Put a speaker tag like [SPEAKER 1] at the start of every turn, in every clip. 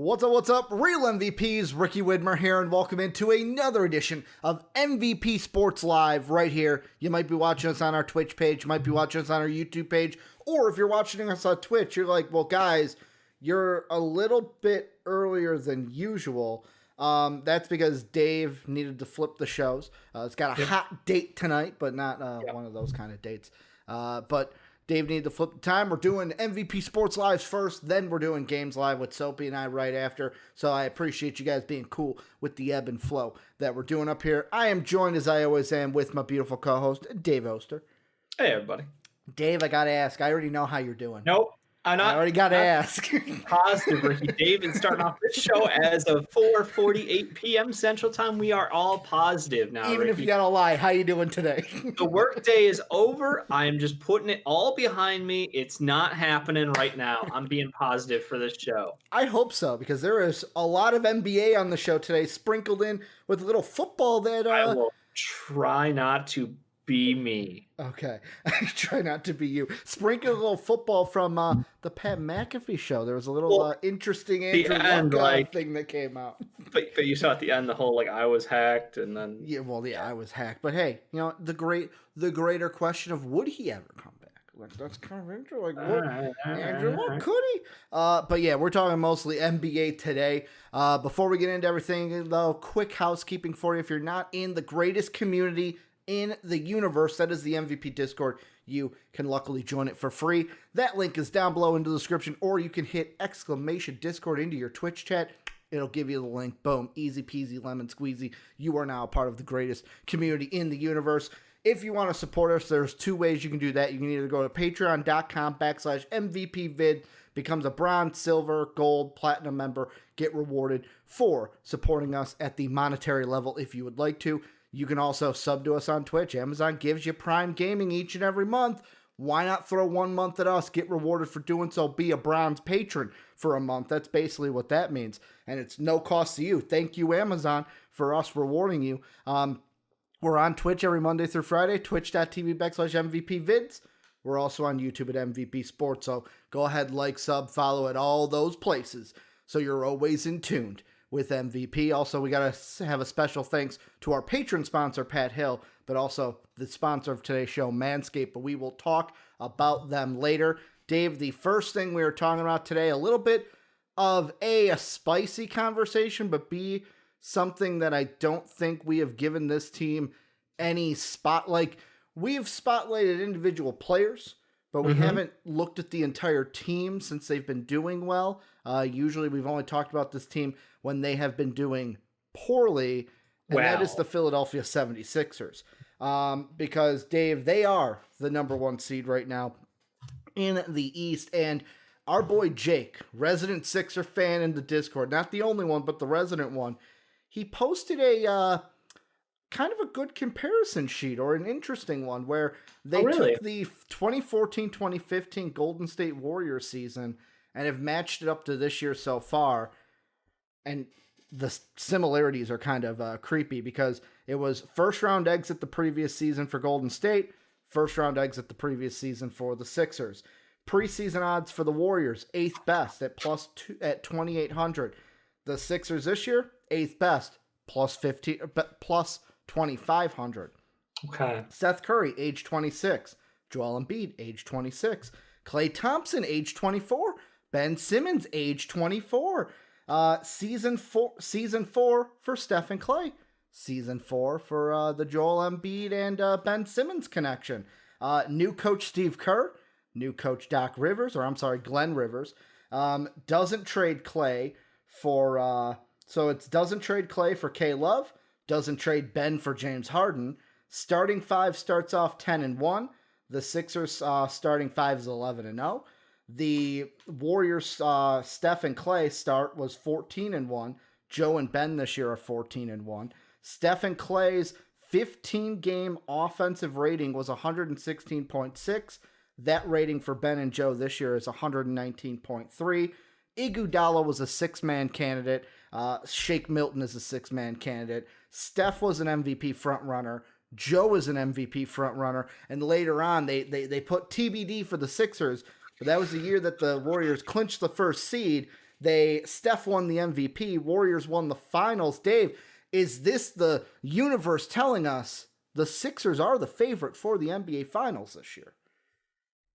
[SPEAKER 1] What's up, real MVPs? Ricky Widmer here, and welcome into another edition of MVP Sports Live right here. You might be watching us on our Twitch page, you might be watching us on our YouTube page, or if you're watching us on Twitch, you're like, well, guys, you're a little bit earlier than usual. That's because Dave needed to flip the shows. It's got a hot date tonight, but not one of those kind of dates. But Dave needed to flip the time. We're doing MVP Sports Lives first, then we're doing Games Live with Soapy and I right after. So I appreciate you guys being cool with the ebb and flow that we're doing up here. I am joined, as I always am, with my beautiful co-host, Dave Oster.
[SPEAKER 2] Hey, everybody.
[SPEAKER 1] Dave, I got to ask. I already know how you're doing.
[SPEAKER 2] Nope.
[SPEAKER 1] I already got to ask.
[SPEAKER 2] Positive, Ricky. Dave, and starting off this show as of 4:48 p.m. Central Time. We are all positive now,
[SPEAKER 1] Even
[SPEAKER 2] Ricky.
[SPEAKER 1] if you got to lie, how you doing today?
[SPEAKER 2] The work day is over. I'm just putting it all behind me. It's not happening right now. I'm being positive for this show.
[SPEAKER 1] I hope so, because there is a lot of NBA on the show today, sprinkled in with a little football that...
[SPEAKER 2] I will try not to be me.
[SPEAKER 1] Okay. I try not to be you. Sprinkle a little football from the Pat McAfee show. There was a little interesting Andrew Luck thing that came out.
[SPEAKER 2] But you saw at the end the whole, I was hacked, and then...
[SPEAKER 1] Yeah, I was hacked. But hey, the greater question of would he ever come back? That's kind of interesting. Andrew Luck, could he? But yeah, we're talking mostly NBA today. Before we get into everything, though, quick housekeeping for you. If you're not in the greatest community in the universe, that is the MVP Discord, you can luckily join it for free. That link is down below in the description, or you can hit !Discord into your Twitch chat. It'll give you the link. Boom. Easy peasy lemon squeezy. You are now a part of the greatest community in the universe. If you want to support us, there's two ways you can do that. You can either go to patreon.com/MVPvid, becomes a bronze, silver, gold, platinum member, get rewarded for supporting us at the monetary level if you would like to. You can also sub to us on Twitch. Amazon gives you Prime Gaming each and every month. Why not throw 1 month at us, get rewarded for doing so, be a bronze patron for a month? That's basically what that means. And it's no cost to you. Thank you, Amazon, for us rewarding you. We're on Twitch every Monday through Friday, twitch.tv/MVPvids. We're also on YouTube at MVP Sports. So go ahead, like, sub, follow at all those places so you're always in tuned with MVP. Also, we got to have a special thanks to our patron sponsor, Pat Hill, but also the sponsor of today's show, MANSCAPED, but we will talk about them later. Dave, the first thing we were talking about today, a little bit of a spicy conversation, but B, something that I don't think we have given this team any spot. We've spotlighted individual players, but we haven't looked at the entire team since they've been doing well. Usually we've only talked about this team when they have been doing poorly, and that is the Philadelphia 76ers. Because, Dave, they are the number one seed right now in the East, and our boy Jake, resident Sixer fan in the Discord, not the only one, but the resident one, he posted a kind of a good comparison sheet, or an interesting one, where they took the 2014-2015 Golden State Warriors season and have matched it up to this year so far. And the similarities are kind of creepy, because it was first round exit the previous season for Golden State, first round exit the previous season for the Sixers. Preseason odds for the Warriors, 8th best at at 2,800. The Sixers this year, 8th best, plus 2,500.
[SPEAKER 2] Okay.
[SPEAKER 1] Seth Curry, age 26. Joel Embiid, age 26. Klay Thompson, age 24. Ben Simmons, age 24. Season four for Steph and Klay. Season 4 for the Joel Embiid and Ben Simmons connection. New coach Steve Kerr. New coach Glenn Rivers. Doesn't trade Klay for... So it doesn't trade Klay for K Love. Doesn't trade Ben for James Harden. Starting 5 starts off 10-1. The Sixers starting 5 is 11-0. The Warriors, Steph and Klay start was 14-1. Joe and Ben this year are 14-1. Steph and Klay's 15-game offensive rating was 116.6. That rating for Ben and Joe this year is 119.3. Iguodala was a 6-man candidate. Shake Milton is a 6-man candidate. Steph was an MVP frontrunner. Joe is an MVP frontrunner. And later on, they put TBD for the Sixers. But that was the year that the Warriors clinched the first seed. Steph won the MVP. Warriors won the finals. Dave, is this the universe telling us the Sixers are the favorite for the NBA Finals this year?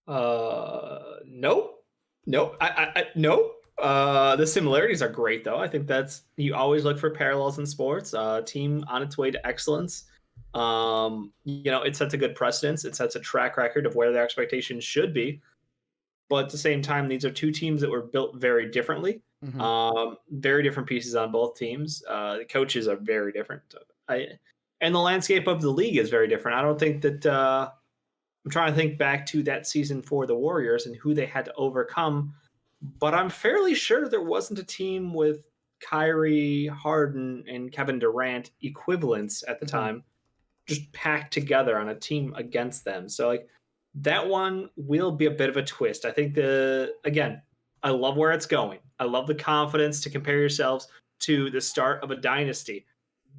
[SPEAKER 2] Nope. Nope. The similarities are great, though. I think you always look for parallels in sports. Team on its way to excellence. It sets a good precedence. It sets a track record of where their expectations should be. But at the same time, these are two teams that were built very differently. Very different pieces on both teams. The coaches are very different. And the landscape of the league is very different. I don't think that I'm trying to think back to that season for the Warriors and who they had to overcome. But I'm fairly sure there wasn't a team with Kyrie, Harden, and Kevin Durant equivalents at the time just packed together on a team against them. So that one will be a bit of a twist. I think I love where it's going. I love the confidence to compare yourselves to the start of a dynasty.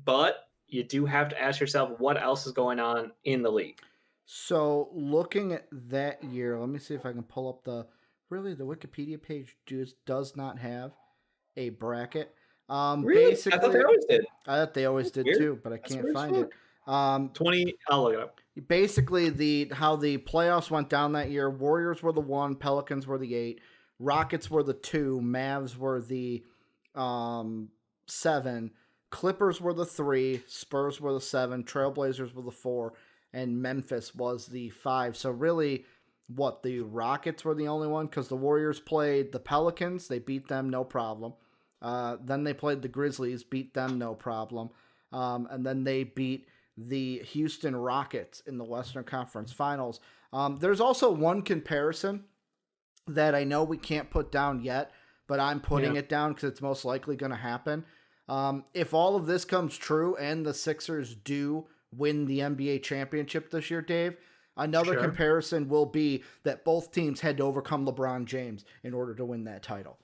[SPEAKER 2] But you do have to ask yourself what else is going on in the league.
[SPEAKER 1] So looking at that year, let me see if I can pull up the Wikipedia page does not have a bracket.
[SPEAKER 2] Really?
[SPEAKER 1] Basically,
[SPEAKER 2] I thought they always did.
[SPEAKER 1] I thought they always did too, but I can't find it.
[SPEAKER 2] 20. I'll look it up.
[SPEAKER 1] Basically, how the playoffs went down that year: Warriors were the 1, Pelicans were the 8, Rockets were the 2, Mavs were the 7, Clippers were the 3, Spurs were the 7, Trailblazers were the 4, and Memphis was the 5. So really, the Rockets were the only one, because the Warriors played the Pelicans, they beat them no problem. Then they played the Grizzlies, beat them no problem, and then they beat the Houston Rockets in the Western Conference Finals. There's also one comparison that I know we can't put down yet, but I'm putting it down because it's most likely going to happen. If all of this comes true and the Sixers do win the NBA championship this year, Dave, another comparison will be that both teams had to overcome LeBron James in order to win that title.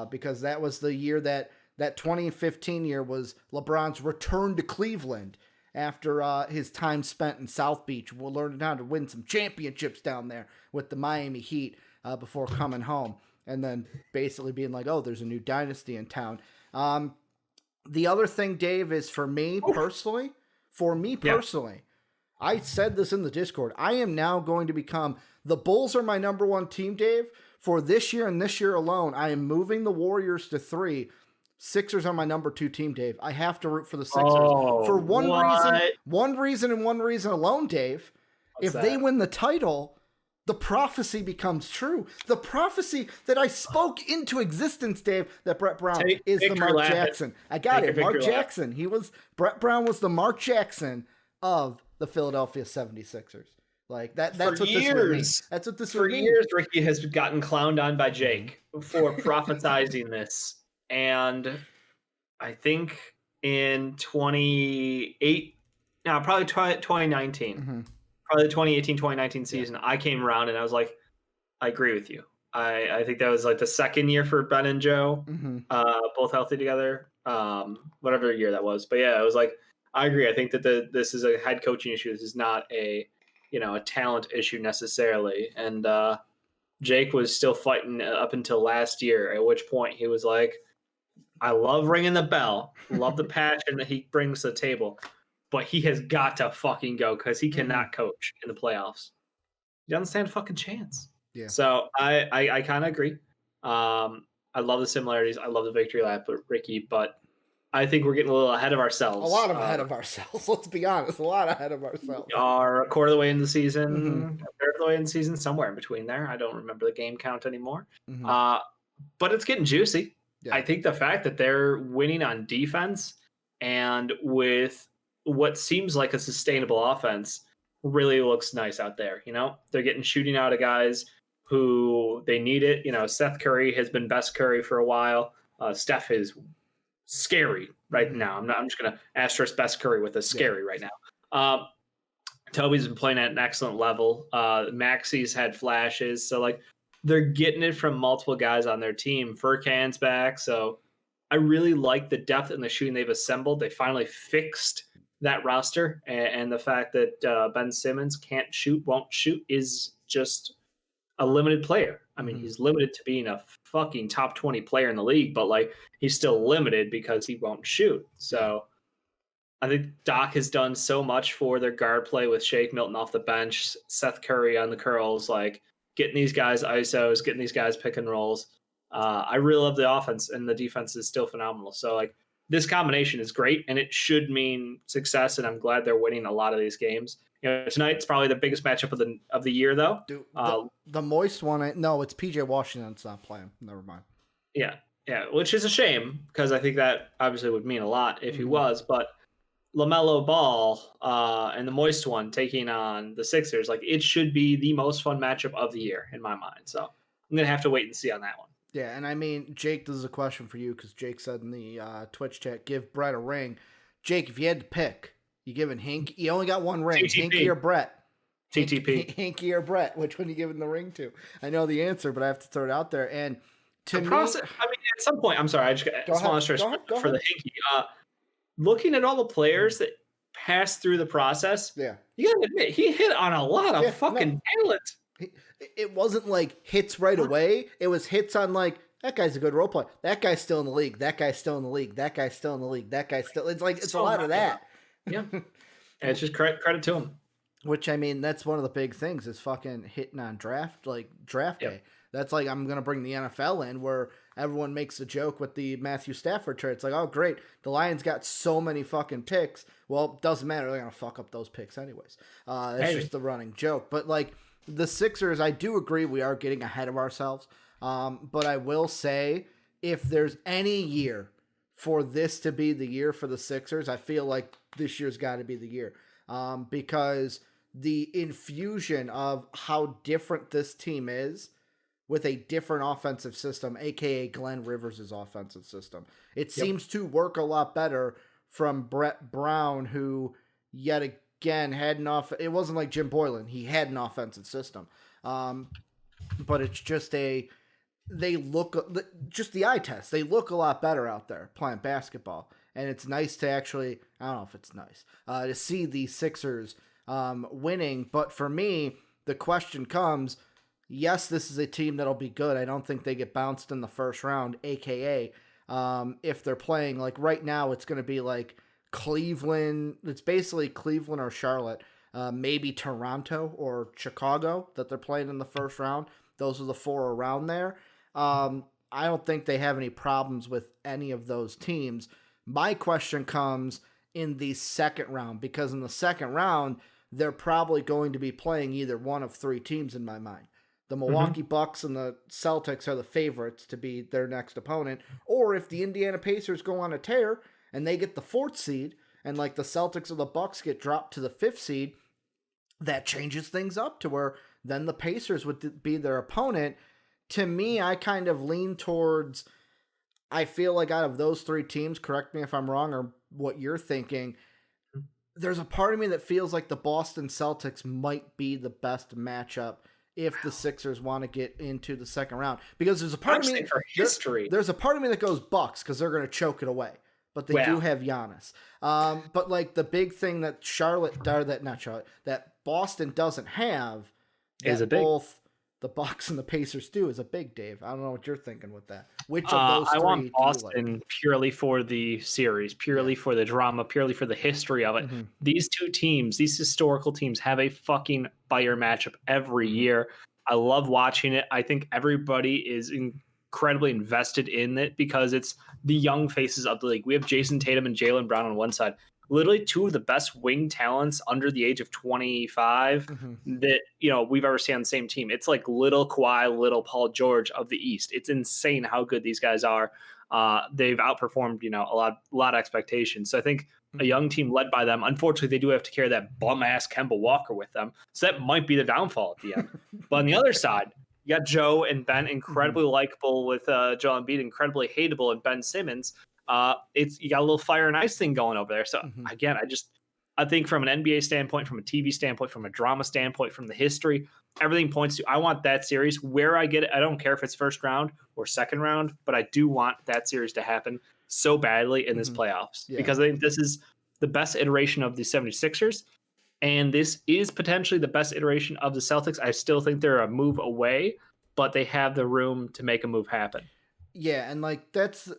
[SPEAKER 1] Because that was the year that 2015 year was LeBron's return to Cleveland after his time spent in South Beach. We're learning how to win some championships down there with the Miami Heat before coming home. And then basically being like, oh, there's a new dynasty in town. The other thing, Dave, is for me personally, I said this in the Discord, I am now going to become, the Bulls are my number 1 team, Dave. For this year and this year alone, I am moving the Warriors to 3. Sixers are my number 2 team, Dave. I have to root for the Sixers for one reason and one reason alone, Dave. If they win the title, the prophecy becomes true. The prophecy that I spoke into existence, Dave, that Brett Brown is the Mark Jackson. I got it. Mark Jackson. Brett Brown was the Mark Jackson of the Philadelphia 76ers. That's what this would mean. That's what this would mean.
[SPEAKER 2] For years, Ricky has gotten clowned on by Jake for prophesizing this. And I think in 2019, probably the 2018, 2019 season, I came around and I was like, I agree with you. I think that was the second year for Ben and Joe, both healthy together, whatever year that was. But yeah, it was I agree. I think that this is a head coaching issue. This is not a talent issue necessarily. And Jake was still fighting up until last year, at which point he was like, I love ringing the bell, love the passion that he brings to the table, but he has got to fucking go because he cannot coach in the playoffs. He doesn't stand a fucking chance. Yeah. So I kind of agree. I love the similarities. I love the victory lap, Ricky, but I think we're getting a little ahead of ourselves.
[SPEAKER 1] A lot ahead of ourselves. Let's be honest. A lot ahead of ourselves.
[SPEAKER 2] We are a quarter of the way in the season, a third of the way in the season, somewhere in between there. I don't remember the game count anymore. But it's getting juicy. Yeah. I think the fact that they're winning on defense and with what seems like a sustainable offense really looks nice out there. They're getting shooting out of guys who they need it. Seth Curry has been best Curry for a while. Steph is scary right now. I'm just going to asterisk best Curry with a scary right now. Toby's been playing at an excellent level. Maxi's had flashes. So they're getting it from multiple guys on their team. Furkan's back. So I really like the depth and the shooting they've assembled. They finally fixed that roster. And the fact that Ben Simmons can't shoot, won't shoot is just a limited player. I mean,
[SPEAKER 1] Mhm.
[SPEAKER 2] he's limited to being a fucking top 20 player in the league, but like he's still limited because he won't shoot. So I think Doc has done so much for their guard play with Shake Milton off the bench, Seth Curry on the curls, like getting these guys ISOs, getting these guys pick and rolls. I really love the offense, and the defense is still phenomenal. So like this combination is great, and it should mean success. And I'm glad they're winning a lot of these games. You know, tonight's probably the biggest matchup of the year, though.
[SPEAKER 1] Dude, the moist one. No, it's PJ Washington's not playing. Never mind.
[SPEAKER 2] Yeah, yeah, which is a shame because I think that obviously would mean a lot if he was. But LaMelo Ball and the moist one taking on the Sixers, like it should be the most fun matchup of the year in my mind. So I'm gonna have to wait and see on that one.
[SPEAKER 1] Yeah, and I mean, Jake, this is a question for you because Jake said in the Twitch chat, give Brett a ring. Jake, if you had to pick, you giving Hink? You only got one ring,
[SPEAKER 2] TTP.
[SPEAKER 1] Hinky or Brett?
[SPEAKER 2] TTP.
[SPEAKER 1] Hinky or Brett? Which one are you giving the ring to? I know the answer, but I have to throw it out there. And to me,
[SPEAKER 2] I mean, at some point, I'm sorry, I just want to stress for the Hinky. Looking at all the players that passed through the process, you gotta admit he hit on a lot of fucking talent.
[SPEAKER 1] It wasn't like hits right away. It was hits on like, that guy's a good role player. That guy's still in the league. That guy's still in the league. That guy's still in the league. That guy's still. It's like it's a lot of that.
[SPEAKER 2] Yeah, and it's just credit to him.
[SPEAKER 1] Which, I mean, that's one of the big things is fucking hitting on draft day. That's like, I'm gonna bring the NFL in where everyone makes a joke with the Matthew Stafford trade. It's like, oh great, the Lions got so many fucking picks. Well, it doesn't matter. They're gonna fuck up those picks anyways. It's just the running joke. But like the Sixers, I do agree we are getting ahead of ourselves. But I will say, if there's any year for this to be the year for the Sixers, I feel like this year's got to be the year. Because the infusion of how different this team is with a different offensive system, aka Glenn Rivers' offensive system, it seems to work a lot better from Brett Brown, who yet again had it wasn't like Jim Boylan. He had an offensive system. But it's just they look, just the eye test, they look a lot better out there playing basketball. And it's nice to actually, I don't know if it's nice, to see the Sixers winning. But for me, the question comes, yes, this is a team that'll be good. I don't think they get bounced in the first round, aka if they're playing, like right now, it's going to be like Cleveland. It's basically Cleveland or Charlotte, maybe Toronto or Chicago that they're playing in the first round. Those are the four around there. I don't think they have any problems with any of those teams. My question comes in the second round, because in the second round, they're probably going to be playing either one of three teams in my mind. The Milwaukee Bucks and the Celtics are the favorites to be their next opponent. Or if the Indiana Pacers go on a tear and they get the 4th seed, and like the Celtics or the Bucks get dropped to the 5th seed, that changes things up to where then the Pacers would be their opponent. To me, I kind of lean towards, I feel like out of those three teams, correct me if I'm wrong or what you're thinking, there's a part of me that feels like the Boston Celtics might be the best matchup if the Sixers want to get into the second round. Because there's a part of me
[SPEAKER 2] for history.
[SPEAKER 1] There's a part of me that goes Bucks because they're going to choke it away. But they do have Giannis. But like the big thing that that Boston doesn't have is both the Bucks and the Pacers do is a big, Dave. I don't know what you're thinking with that. Which of those three?
[SPEAKER 2] I want Boston purely for the series, purely for the drama, purely for the history of it. These two teams, these historical teams, have a fucking fire matchup every year. I love watching it. I think everybody is incredibly invested in it because it's the young faces of the league. We have Jason Tatum and Jaylen Brown on one side. Literally two of the best wing talents under the age of 25 that, you know, we've ever seen on the same team. It's like little Kawhi, little Paul George of the East. It's insane how good these guys are. They've outperformed, you know, a lot of expectations. So I think a young team led by them, unfortunately, they do have to carry that bum ass Kemba Walker with them. So that might be the downfall at the end. But on the other side, you got Joe and Ben, incredibly likable with Joel Embiid, incredibly hateable, and Ben Simmons. You got a little fire and ice thing going over there. So again, I think from an NBA standpoint, from a TV standpoint, from a drama standpoint, from the history, everything points to, I want that series where I get it. I don't care if it's first round or second round, but I do want that series to happen so badly in this playoffs because I think this is the best iteration of the 76ers. And this is potentially the best iteration of the Celtics. I still think they're a move away, but they have the room to make a move happen.
[SPEAKER 1] Yeah, and like that's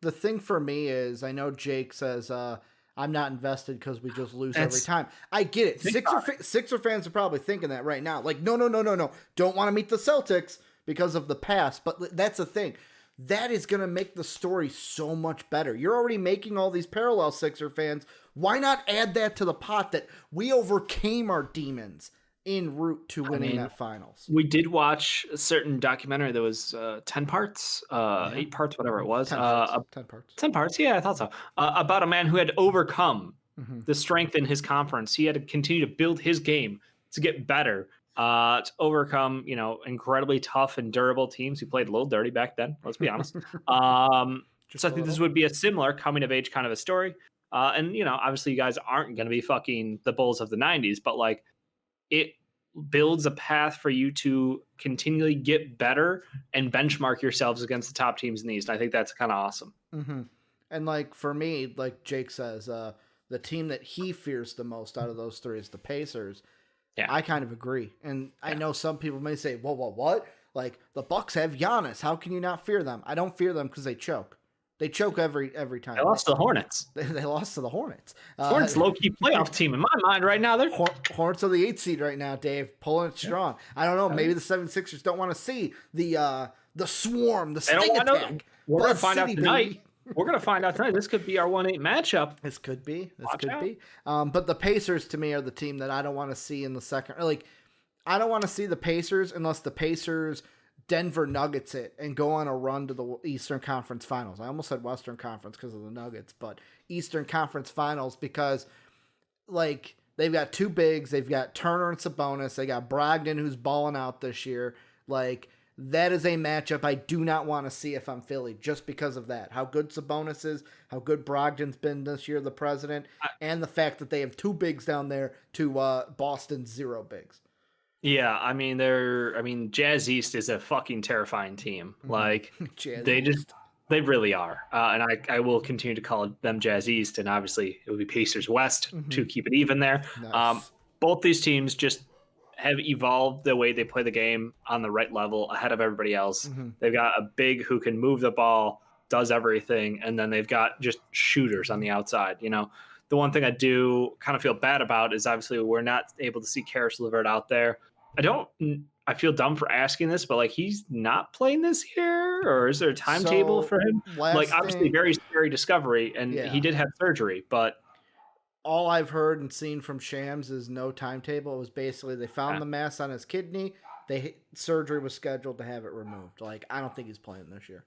[SPEAKER 1] the thing for me is I know Jake says I'm not invested because we just lose every time. I get it. Sixer fans are probably thinking that right now. Like, no. Don't want to meet the Celtics because of the past. But that's the thing. That is going to make the story so much better. You're already making all these parallel Sixer fans. Why not add that to the pot that we overcame our demons en route to winning that finals?
[SPEAKER 2] We did watch a certain documentary that was 10 parts, 8 parts, whatever it was.
[SPEAKER 1] 10 parts. 10 parts.
[SPEAKER 2] 10 parts, yeah, I thought so. About a man who had overcome the strength in his conference. He had to continue to build his game to get better, to overcome, incredibly tough and durable teams who played a little dirty back then, let's be honest. So I think this would be a similar coming of age kind of a story. And, obviously you guys aren't going to be fucking the Bulls of the 90s, but like it builds a path for you to continually get better and benchmark yourselves against the top teams in the East. I think that's kind of awesome.
[SPEAKER 1] And like for me, like Jake says, the team that he fears the most out of those three is the Pacers. Yeah, I kind of agree. And I know some people may say, well, what? Like the Bucks have Giannis. How can you not fear them? I don't fear them because they choke. They choke every time.
[SPEAKER 2] They lost to the Hornets.
[SPEAKER 1] They lost to the Hornets.
[SPEAKER 2] Hornets low-key playoff team in my mind right now. They're
[SPEAKER 1] Hornets are the 8th seed right now, Dave. Pulling it strong. I don't know. Maybe the 76ers don't want to see the swarm, the sting attack.
[SPEAKER 2] We're going to find out tonight. We're going to find out tonight. This could be our 1-8 matchup.
[SPEAKER 1] This could be. But the Pacers, to me, are the team that I don't want to see in the second. Like, I don't want to see the Pacers unless the Pacers Denver Nuggets it and go on a run to the Eastern Conference Finals. I almost said Western Conference because of the Nuggets, but Eastern Conference Finals because, like, they've got two bigs. They've got Turner and Sabonis. They got Brogdon, who's balling out this year. Like, that is a matchup I do not want to see if I'm Philly, just because of that. How good Sabonis is, how good Brogdon's been this year, the president, and the fact that they have two bigs down there to Boston's 0 bigs.
[SPEAKER 2] Yeah, I mean, Jazz East is a fucking terrifying team. Like, they really are. And I will continue to call them Jazz East, and obviously it would be Pacers West to keep it even there. Nice. Both these teams just have evolved the way they play the game on the right level ahead of everybody else. They've got a big who can move the ball, does everything, and then they've got just shooters on the outside. The one thing I do kind of feel bad about is obviously we're not able to see Karis LeVert out there. I feel dumb for asking this, but like he's not playing this year, or is there a timetable for him? Like obviously very scary discovery, and he did have surgery, but
[SPEAKER 1] all I've heard and seen from Shams is no timetable. It was basically they found the mass on his kidney. Surgery was scheduled to have it removed. Like I don't think he's playing this year.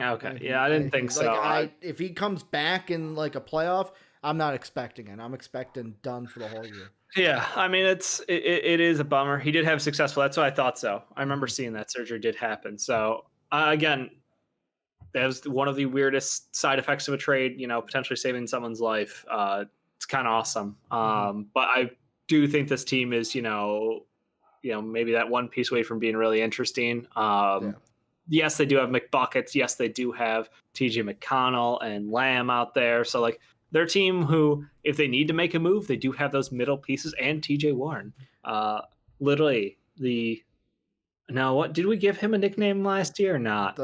[SPEAKER 2] Okay, yeah, I didn't think so.
[SPEAKER 1] Like, if he comes back in like a playoff, I'm not expecting it. I'm expecting done for the whole year.
[SPEAKER 2] Yeah, I mean it is a bummer. He did have successful. That's why I thought so. I remember seeing that surgery did happen. So again, that was one of the weirdest side effects of a trade. Potentially saving someone's life. It's kind of awesome. But I do think this team is maybe that one piece away from being really interesting. Yes, they do have McBuckets. Yes, they do have TJ McConnell and Lamb out there. So like. Their team who, if they need to make a move, they do have those middle pieces and TJ Warren. Literally what did we give him a nickname last year or not?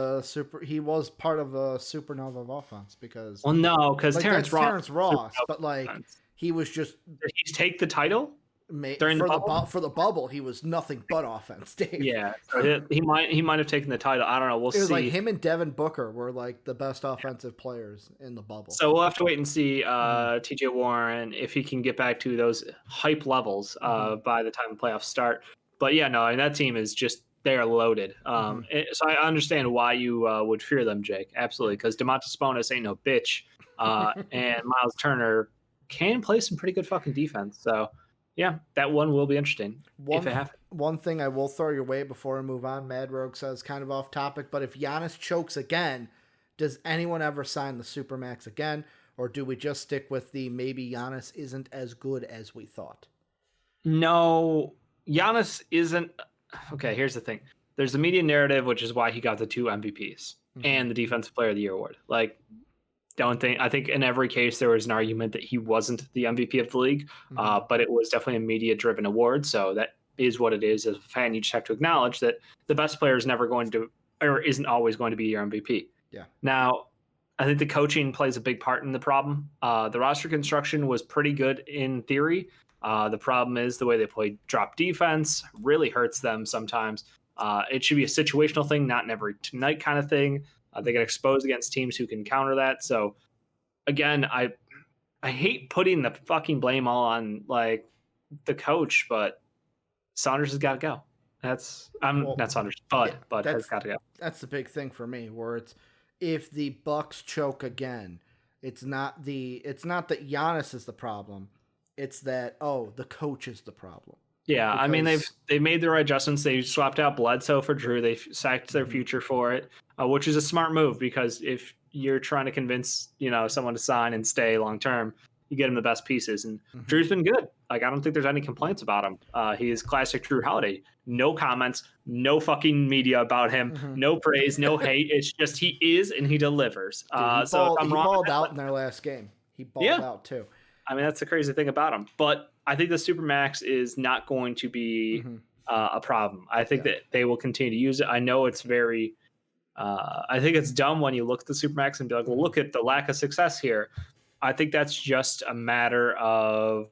[SPEAKER 1] He was part of the supernova of offense because
[SPEAKER 2] because like, Terrence
[SPEAKER 1] Ross, but like he was just
[SPEAKER 2] did he take the title?
[SPEAKER 1] During for the bubble, he was nothing but offense, Dave.
[SPEAKER 2] Yeah, he might have taken the title. I don't know. We'll see.
[SPEAKER 1] It was like him and Devin Booker were like the best offensive players in the bubble.
[SPEAKER 2] So we'll have to wait and see TJ Warren if he can get back to those hype levels by the time the playoffs start. But yeah, no, and that team is just they are loaded. So I understand why you would fear them, Jake. Absolutely, because Domantas Sabonis ain't no bitch, and Miles Turner can play some pretty good fucking defense. So. Yeah, that one will be interesting if it happens.
[SPEAKER 1] One thing I will throw your way before we move on, Mad Rogue says kind of off topic, but if Giannis chokes again, does anyone ever sign the Supermax again? Or do we just stick with the maybe Giannis isn't as good as we thought?
[SPEAKER 2] No, Giannis isn't. Okay, here's the thing. There's the media narrative, which is why he got the 2 MVPs and the Defensive Player of the Year award. Like, I think in every case there was an argument that he wasn't the MVP of the league, but it was definitely a media-driven award. So that is what it is. As a fan, you just have to acknowledge that the best player is never going to, or isn't always going to be your MVP.
[SPEAKER 1] Yeah.
[SPEAKER 2] Now, I think the coaching plays a big part in the problem. The roster construction was pretty good in theory. The problem is the way they play drop defense really hurts them sometimes. It should be a situational thing, not an every night kind of thing. They get exposed against teams who can counter that. So again, I hate putting the fucking blame all on like the coach, but Saunders has got to go. Not Saunders, Bud has got to go.
[SPEAKER 1] That's the big thing for me, where it's if the Bucks choke again, it's not that Giannis is the problem. It's that the coach is the problem.
[SPEAKER 2] Yeah, I mean they've made the right adjustments. They swapped out Bledsoe for Drew. They sacked their future for it, which is a smart move because if you're trying to convince someone to sign and stay long term, you get him the best pieces. And Drew's been good. Like I don't think there's any complaints about him. He is classic Drew Holiday. No comments, no fucking media about him, no praise, no hate. It's just he is and he delivers.
[SPEAKER 1] Dude, he balled out in their last game. He balled out too.
[SPEAKER 2] I mean that's the crazy thing about him, but I think the Supermax is not going to be a problem. I think that they will continue to use it. I know it's very I think it's dumb when you look at the Supermax and be like, well, look at the lack of success here. I think that's just a matter of,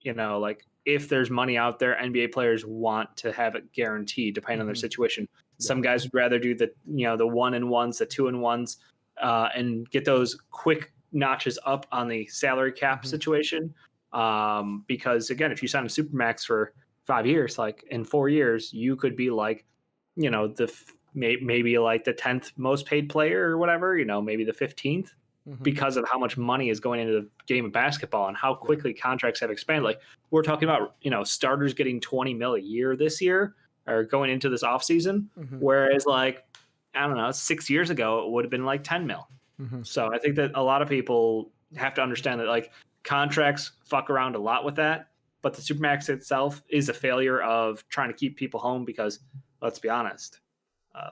[SPEAKER 2] like if there's money out there, NBA players want to have it guaranteed depending on their situation. Some guys would rather do the 1-and-1s, the 2-and-1s, and get those quick notches up on the salary cap situation. Because again, if you sign a Supermax for 5 years, like in 4 years, you could be like, maybe like the 10th most paid player or whatever, maybe the 15th because of how much money is going into the game of basketball and how quickly contracts have expanded. Like we're talking about, starters getting 20 mil a year this year or going into this offseason. Whereas like, I don't know, 6 years ago, it would have been like 10 mil. So I think that a lot of people have to understand that like contracts fuck around a lot with that, but the Supermax itself is a failure of trying to keep people home because let's be honest,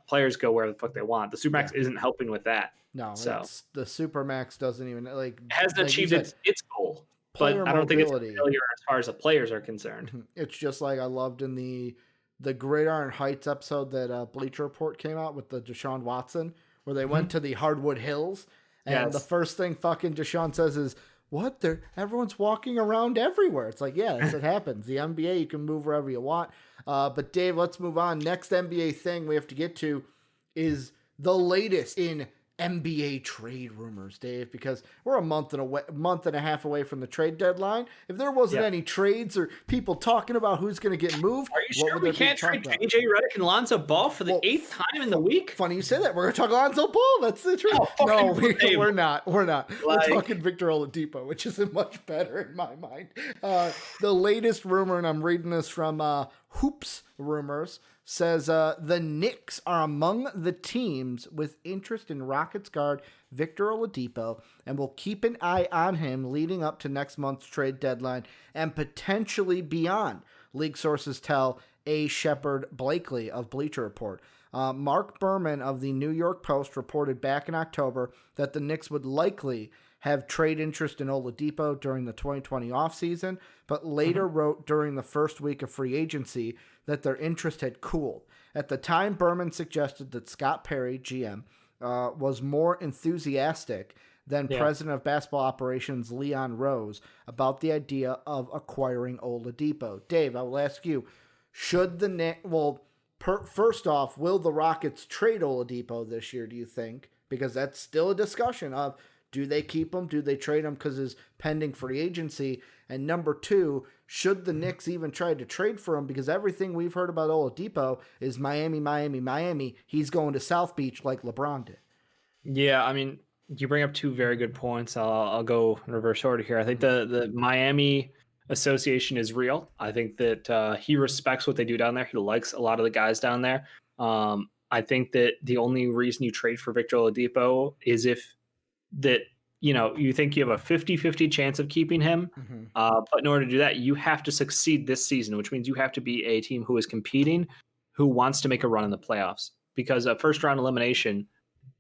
[SPEAKER 2] players go where the fuck they want. The Supermax isn't helping with that.
[SPEAKER 1] No, so the Supermax doesn't even
[SPEAKER 2] hasn't achieved its goal, but I don't think it's a failure as far as the players are concerned.
[SPEAKER 1] It's just like I loved in the Gridiron Heights episode that Bleacher Report came out with the Deshaun Watson, where they went to the Hardwood Hills, and the first thing fucking Deshaun says is, "What? Everyone's walking around everywhere." It's like, yeah, that's what happens. The NBA, you can move wherever you want. But Dave, let's move on. Next NBA thing we have to get to is the latest in NBA trade rumors, Dave, because we're a month and a half away from the trade deadline. If there wasn't any trades or people talking about who's going to get moved,
[SPEAKER 2] are you sure we can't trade JJ Redick and Lonzo Ball for the 8th time in the week?
[SPEAKER 1] Funny you say that. We're going to talk Lonzo Ball. That's the truth. No, we're not. We're talking Victor Oladipo, which isn't much better in my mind. The latest rumor, and I'm reading this from Hoops Rumors, says the Knicks are among the teams with interest in Rockets guard Victor Oladipo and will keep an eye on him leading up to next month's trade deadline and potentially beyond, league sources tell A. Shepard Blakely of Bleacher Report. Mark Berman of the New York Post reported back in October that the Knicks would likely have trade interest in Oladipo during the 2020 offseason, but later wrote during the first week of free agency that their interest had cooled. At the time, Berman suggested that Scott Perry, GM, was more enthusiastic than president of basketball operations Leon Rose about the idea of acquiring Oladipo. Dave, I will ask you, should the Knicks... first off, will the Rockets trade Oladipo this year, do you think? Because that's still a discussion of, do they keep him? Do they trade him because his pending free agency? And number two, should the Knicks even try to trade for him? Because everything we've heard about Oladipo is Miami, Miami, Miami. He's going to South Beach like LeBron did.
[SPEAKER 2] Yeah, I mean, you bring up two very good points. I'll go in reverse order here. I think the Miami association is real. I think that he respects what they do down there. He likes a lot of the guys down there. I think that the only reason you trade for Victor Oladipo is if that you think you have a 50-50 chance of keeping him. But in order to do that, you have to succeed this season, which means you have to be a team who is competing, who wants to make a run in the playoffs. Because a first-round elimination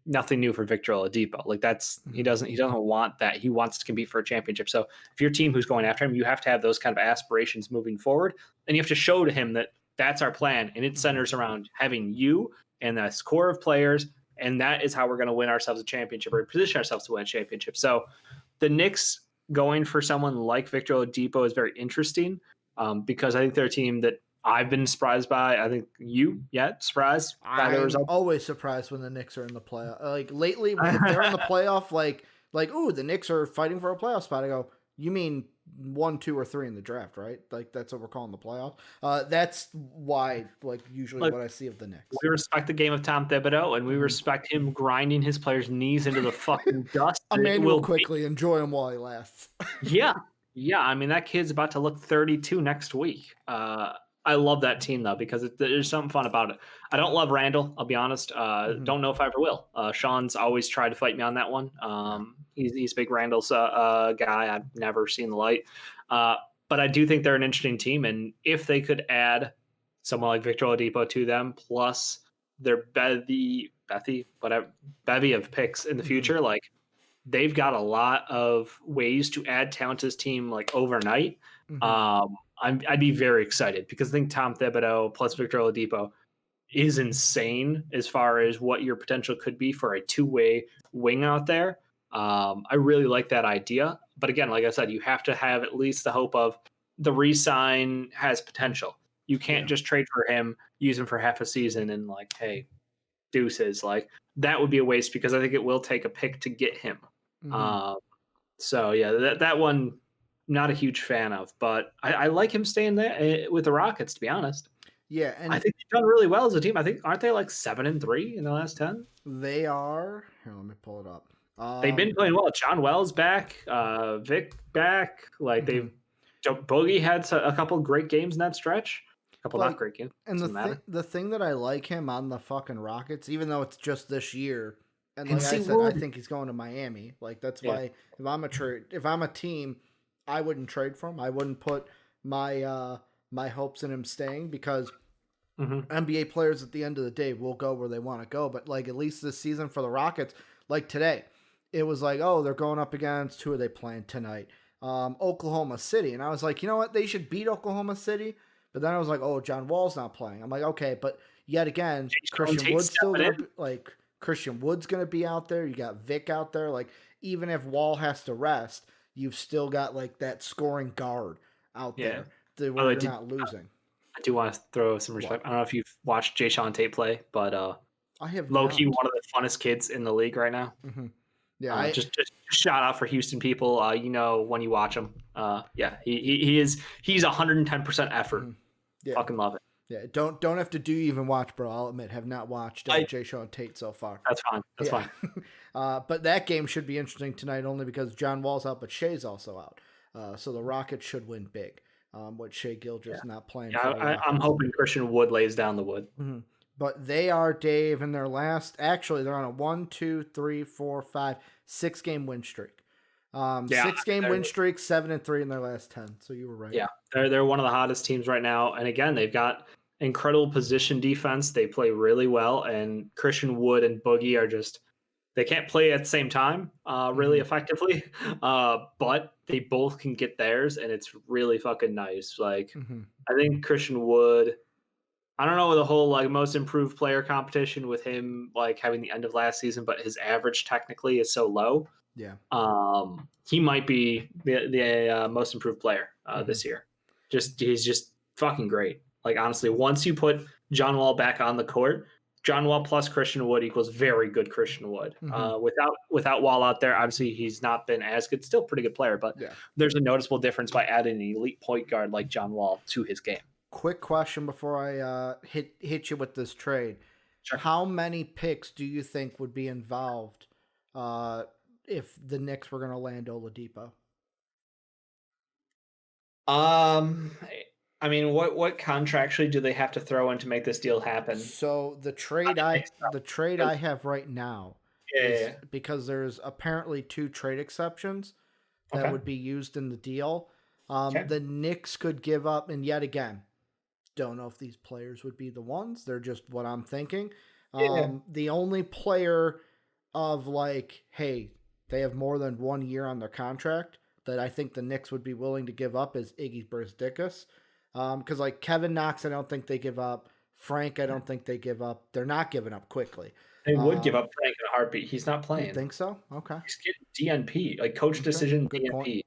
[SPEAKER 2] nothing new for Victor Oladipo. Like he doesn't want that. He wants to compete for a championship. So if your team who's going after him, you have to have those kind of aspirations moving forward, and you have to show to him that that's our plan, and it centers around having you and this core of players, and that is how we're going to win ourselves a championship or position ourselves to win a championship. So the Knicks going for someone like Victor Oladipo is very interesting because I think they're a team that I've been surprised by. I think surprised by the
[SPEAKER 1] I'm
[SPEAKER 2] result.
[SPEAKER 1] always surprised when the Knicks are in the playoff. Like lately, if they're in the playoff, ooh, the Knicks are fighting for a playoff spot. I go, you mean 1, 2, or 3 in the draft, right? Like that's what we're calling the playoff. That's why, usually what I see of the Knicks.
[SPEAKER 2] We respect the game of Tom Thibodeau, and we respect him grinding his players' knees into the fucking dust.
[SPEAKER 1] Emmanuel quickly enjoy him while he lasts.
[SPEAKER 2] Yeah. I mean, that kid's about to look 32 next week. I love that team though because there's something fun about it. I don't love Randall. I'll be honest. Don't know if I ever will. Sean's always tried to fight me on that one. He's a big Randall's guy. I've never seen the light. But I do think they're an interesting team, and if they could add someone like Victor Oladipo to them, plus their bevy of picks in the future, like they've got a lot of ways to add talent to this team like overnight. I'd be very excited because I think Tom Thibodeau plus Victor Oladipo is insane as far as what your potential could be for a two-way wing out there. I really like that idea. But again, like I said, you have to have at least the hope of the re-sign has potential. You can't just trade for him, use him for half a season and like, hey, deuces. Like that would be a waste because I think it will take a pick to get him. So yeah, that one, not a huge fan of, but I like him staying there with the Rockets, to be honest.
[SPEAKER 1] Yeah, and
[SPEAKER 2] I think they've done really well as a team. I think aren't they like 7-3 in the last 10?
[SPEAKER 1] They are. Here, let me pull it up.
[SPEAKER 2] They've been playing well. John Wells back, Vic back. Like Boogie had a couple great games in that stretch. A couple not great games.
[SPEAKER 1] And the thing that I like him on the fucking Rockets, even though it's just this year, and like I said, I think he's going to Miami. Like that's why if I'm a team, I wouldn't trade for him. I wouldn't put my my hopes in him staying because NBA players at the end of the day will go where they want to go. But like at least this season for the Rockets, like today, it was like, oh, they're going up against who are they playing tonight? Oklahoma City. And I was like, you know what? They should beat Oklahoma City. But then I was like, oh, John Wall's not playing. I'm like, okay, but yet again, Christian Wood's gonna be out there. You got Vic out there. Like even if Wall has to rest, you've still got like that scoring guard out there where you're not losing.
[SPEAKER 2] I do want to throw some respect. I don't know if you've watched Jay Sean Tate play, but
[SPEAKER 1] I have
[SPEAKER 2] low-key one of the funnest kids in the league right now.
[SPEAKER 1] Yeah,
[SPEAKER 2] just shout out for Houston people. When you watch him, he's 110% effort. Fucking love it.
[SPEAKER 1] Yeah, don't have to do even watch, bro. I'll admit, have not watched Jay Sean Tate so far.
[SPEAKER 2] That's fine. That's fine.
[SPEAKER 1] But that game should be interesting tonight, only because John Wall's out, but Shea's also out. So the Rockets should win big. With Shea Gilgeous not playing.
[SPEAKER 2] Yeah, I'm hoping Christian Wood lays down the wood.
[SPEAKER 1] But they are, Dave, in their last. Actually, they're on a 1, 2, 3, 4, 5, 6-game win streak. 6-game win streak, 7-3 in their last 10. So you were right.
[SPEAKER 2] Yeah, they're one of the hottest teams right now. And again, they've got incredible position defense. They play really well. And Christian Wood and Boogie are just, they can't play at the same time really effectively. But they both can get theirs. And it's really fucking nice. Like, I think Christian Wood, I don't know the whole like most improved player competition with him like having the end of last season, but his average technically is so low.
[SPEAKER 1] Yeah.
[SPEAKER 2] He might be the most improved player this year. He's just fucking great. Like honestly, once you put John Wall back on the court, John Wall plus Christian Wood equals very good Christian Wood. Without Wall out there, obviously he's not been as good. Still a pretty good player, but there's a noticeable difference by adding an elite point guard like John Wall to his game.
[SPEAKER 1] Quick question before I hit you with this trade.
[SPEAKER 2] Sure.
[SPEAKER 1] How many picks do you think would be involved if the Knicks were going to land Oladipo?
[SPEAKER 2] I mean, what contractually do they have to throw in to make this deal happen?
[SPEAKER 1] So the trade I have right now is because there's apparently 2 trade exceptions that would be used in the deal. The Knicks could give up, and yet again, don't know if these players would be the ones. They're just what I'm thinking. The only player of like, hey, they have more than 1 year on their contract that I think the Knicks would be willing to give up is Iggy Brzdikas. Because like Kevin Knox, I don't think they give up. Frank, I don't think they give up. They're not giving up quickly.
[SPEAKER 2] They would give up Frank in a heartbeat. He's not playing.
[SPEAKER 1] You think so? Okay.
[SPEAKER 2] He's getting DNP, like coach decision
[SPEAKER 1] Good
[SPEAKER 2] DNP.
[SPEAKER 1] point.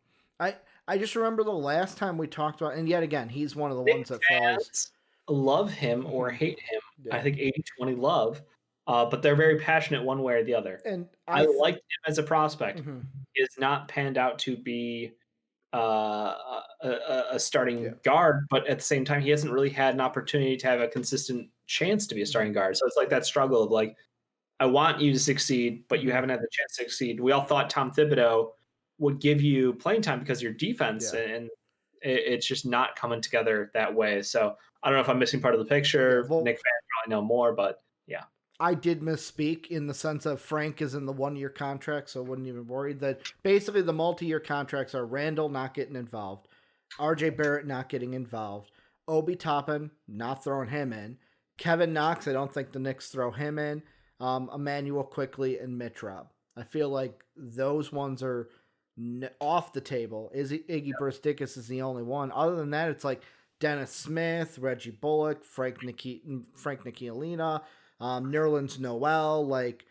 [SPEAKER 1] I just remember the last time we talked about, and yet again, he's one of the ones that falls.
[SPEAKER 2] Love him or hate him. Yeah. I think 80-20 love, but they're very passionate one way or the other.
[SPEAKER 1] And
[SPEAKER 2] I liked him as a prospect. He has not panned out to be a starting guard, but at the same time, he hasn't really had an opportunity to have a consistent chance to be a starting guard. So it's like that struggle of like, I want you to succeed, but you haven't had the chance to succeed. We all thought Tom Thibodeau would give you playing time because of your defense, and it's just not coming together that way. So I don't know if I'm missing part of the picture. Well, Nick fans probably know more, but yeah.
[SPEAKER 1] I did misspeak in the sense of Frank is in the 1 year contract, so I wouldn't even worry. That basically the multi-year contracts are Randall not getting involved, RJ Barrett not getting involved, Obi Toppin not throwing him in, Kevin Knox, I don't think the Knicks throw him in, Emmanuel Quickly, and Mitch Robb. I feel like those ones are off the table. Iggy Brzdikas is the only one. Other than that, it's like Dennis Smith, Reggie Bullock, Frank Ntilikina, Nerlens Noel, like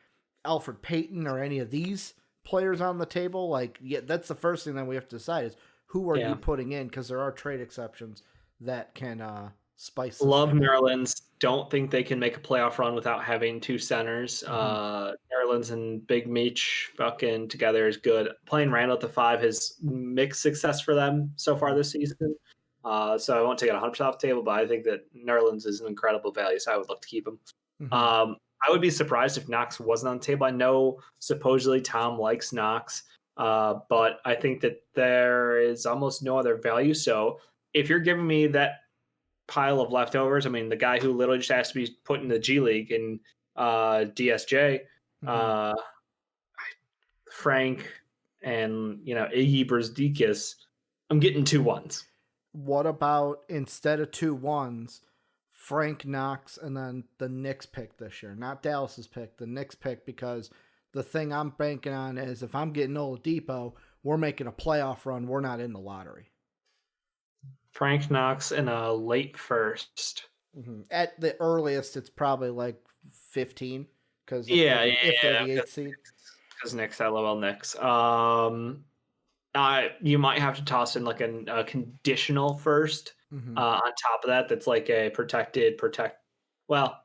[SPEAKER 1] Alfred Payton, or any of these players on the table. Like, yeah, that's the first thing that we have to decide is who are you putting in, because there are trade exceptions that can spice.
[SPEAKER 2] Love Nerlens. Don't think they can make a playoff run without having two centers. Nerlens and Big Meech fucking together is good. Playing Randall at the 5 has mixed success for them so far this season. So I won't take it 100% off the table, but I think that Nerlens is an incredible value, so I would look to keep him. I would be surprised if Knox wasn't on the table. I know supposedly Tom likes Knox, but I think that there is almost no other value. So if you're giving me that pile of leftovers, I mean, the guy who literally just has to be put in the G League in DSJ, Frank, and Iggy Brzdikas, I'm getting 2 1s.
[SPEAKER 1] What about instead of 2 1s, Frank Knox, and then the Knicks pick this year? Not Dallas's pick, the Knicks pick, because the thing I'm banking on is if I'm getting Oladipo, we're making a playoff run. We're not in the lottery.
[SPEAKER 2] Frank Knox in a late first.
[SPEAKER 1] At the earliest, it's probably like 15. Because
[SPEAKER 2] if
[SPEAKER 1] they're the 8th seed.
[SPEAKER 2] Because Knicks, I love all Knicks. You might have to toss in like a conditional first on top of that. That's like a Well,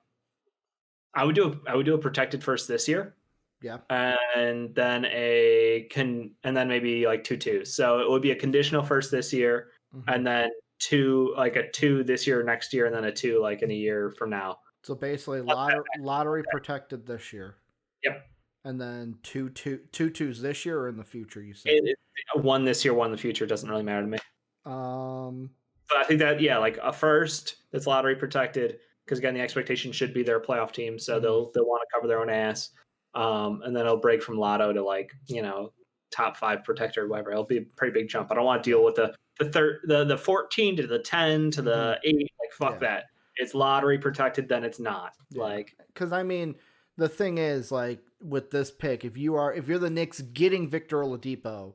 [SPEAKER 2] I would do a protected first this year.
[SPEAKER 1] Yeah,
[SPEAKER 2] and then maybe like 2 2s. So it would be a conditional first this year, and then a 2 this year, next year, and then a 2 like in a year from now.
[SPEAKER 1] So basically, lottery protected this year.
[SPEAKER 2] Yep.
[SPEAKER 1] And then 2 2s this year or in the future, you said?
[SPEAKER 2] 1 this year, 1 in the future. Doesn't really matter to me. But I think that, like a first that's lottery protected, because again, the expectation should be they're a playoff team, so they'll want to cover their own ass. And then it'll break from lotto to like, top 5 protector or whatever. It'll be a pretty big jump. I don't want to deal with the 14 to the 10 to the 8. Like, fuck that. It's lottery protected, then it's not. Like,
[SPEAKER 1] because I mean, the thing is, like, with this pick, if you're the Knicks getting Victor Oladipo,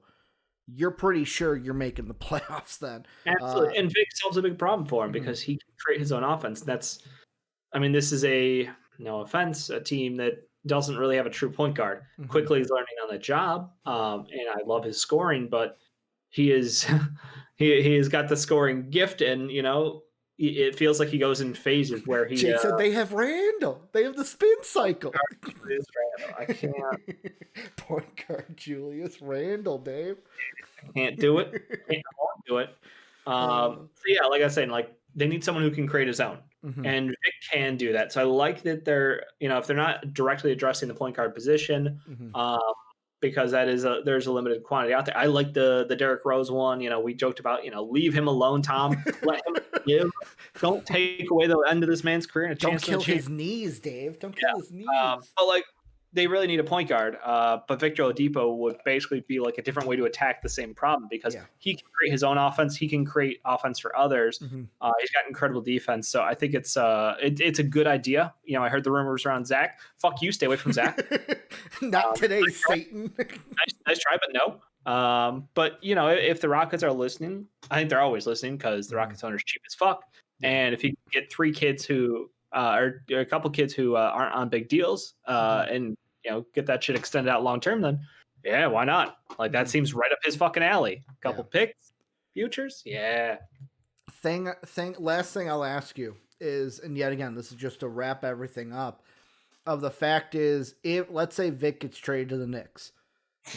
[SPEAKER 1] you're pretty sure you're making the playoffs then.
[SPEAKER 2] Absolutely. And Vic solves a big problem for him because he can create his own offense. This is no offense, a team that doesn't really have a true point guard. Quickly he's learning on the job. And I love his scoring, but he is he's got the scoring gift, and it feels like he goes in phases where he.
[SPEAKER 1] Jake said they have Randall. They have the spin cycle.
[SPEAKER 2] I can't.
[SPEAKER 1] Point guard Julius Randall, Dave.
[SPEAKER 2] I can't do it. I won't do it. So yeah, like I said, like they need someone who can create his own, and Vic can do that. So I like that they're, if they're not directly addressing the point guard position, because there's a limited quantity out there. I like the Derrick Rose one. We joked about, leave him alone, Tom. Let him live. Don't take away the end of this man's career. And
[SPEAKER 1] Don't kill his knees, Dave. Don't kill his knees.
[SPEAKER 2] But like they really need a point guard. But Victor Oladipo would basically be like a different way to attack the same problem because he can create his own offense. He can create offense for others.
[SPEAKER 1] Mm-hmm.
[SPEAKER 2] He's got incredible defense. So I think it's a good idea. I heard the rumors around Zach. Fuck you. Stay away from Zach.
[SPEAKER 1] Not today, Satan.
[SPEAKER 2] nice try, but no. But if the Rockets are listening, I think they're always listening because the Rockets owner's cheap as fuck. And if you get 3 kids who or a couple kids who aren't on big deals and get that shit extended out long term, then yeah, why not? Like that seems right up his fucking alley. A couple picks, futures, yeah.
[SPEAKER 1] Last thing I'll ask you is, and yet again, this is just to wrap everything up. Of the fact is, if let's say Vic gets traded to the Knicks,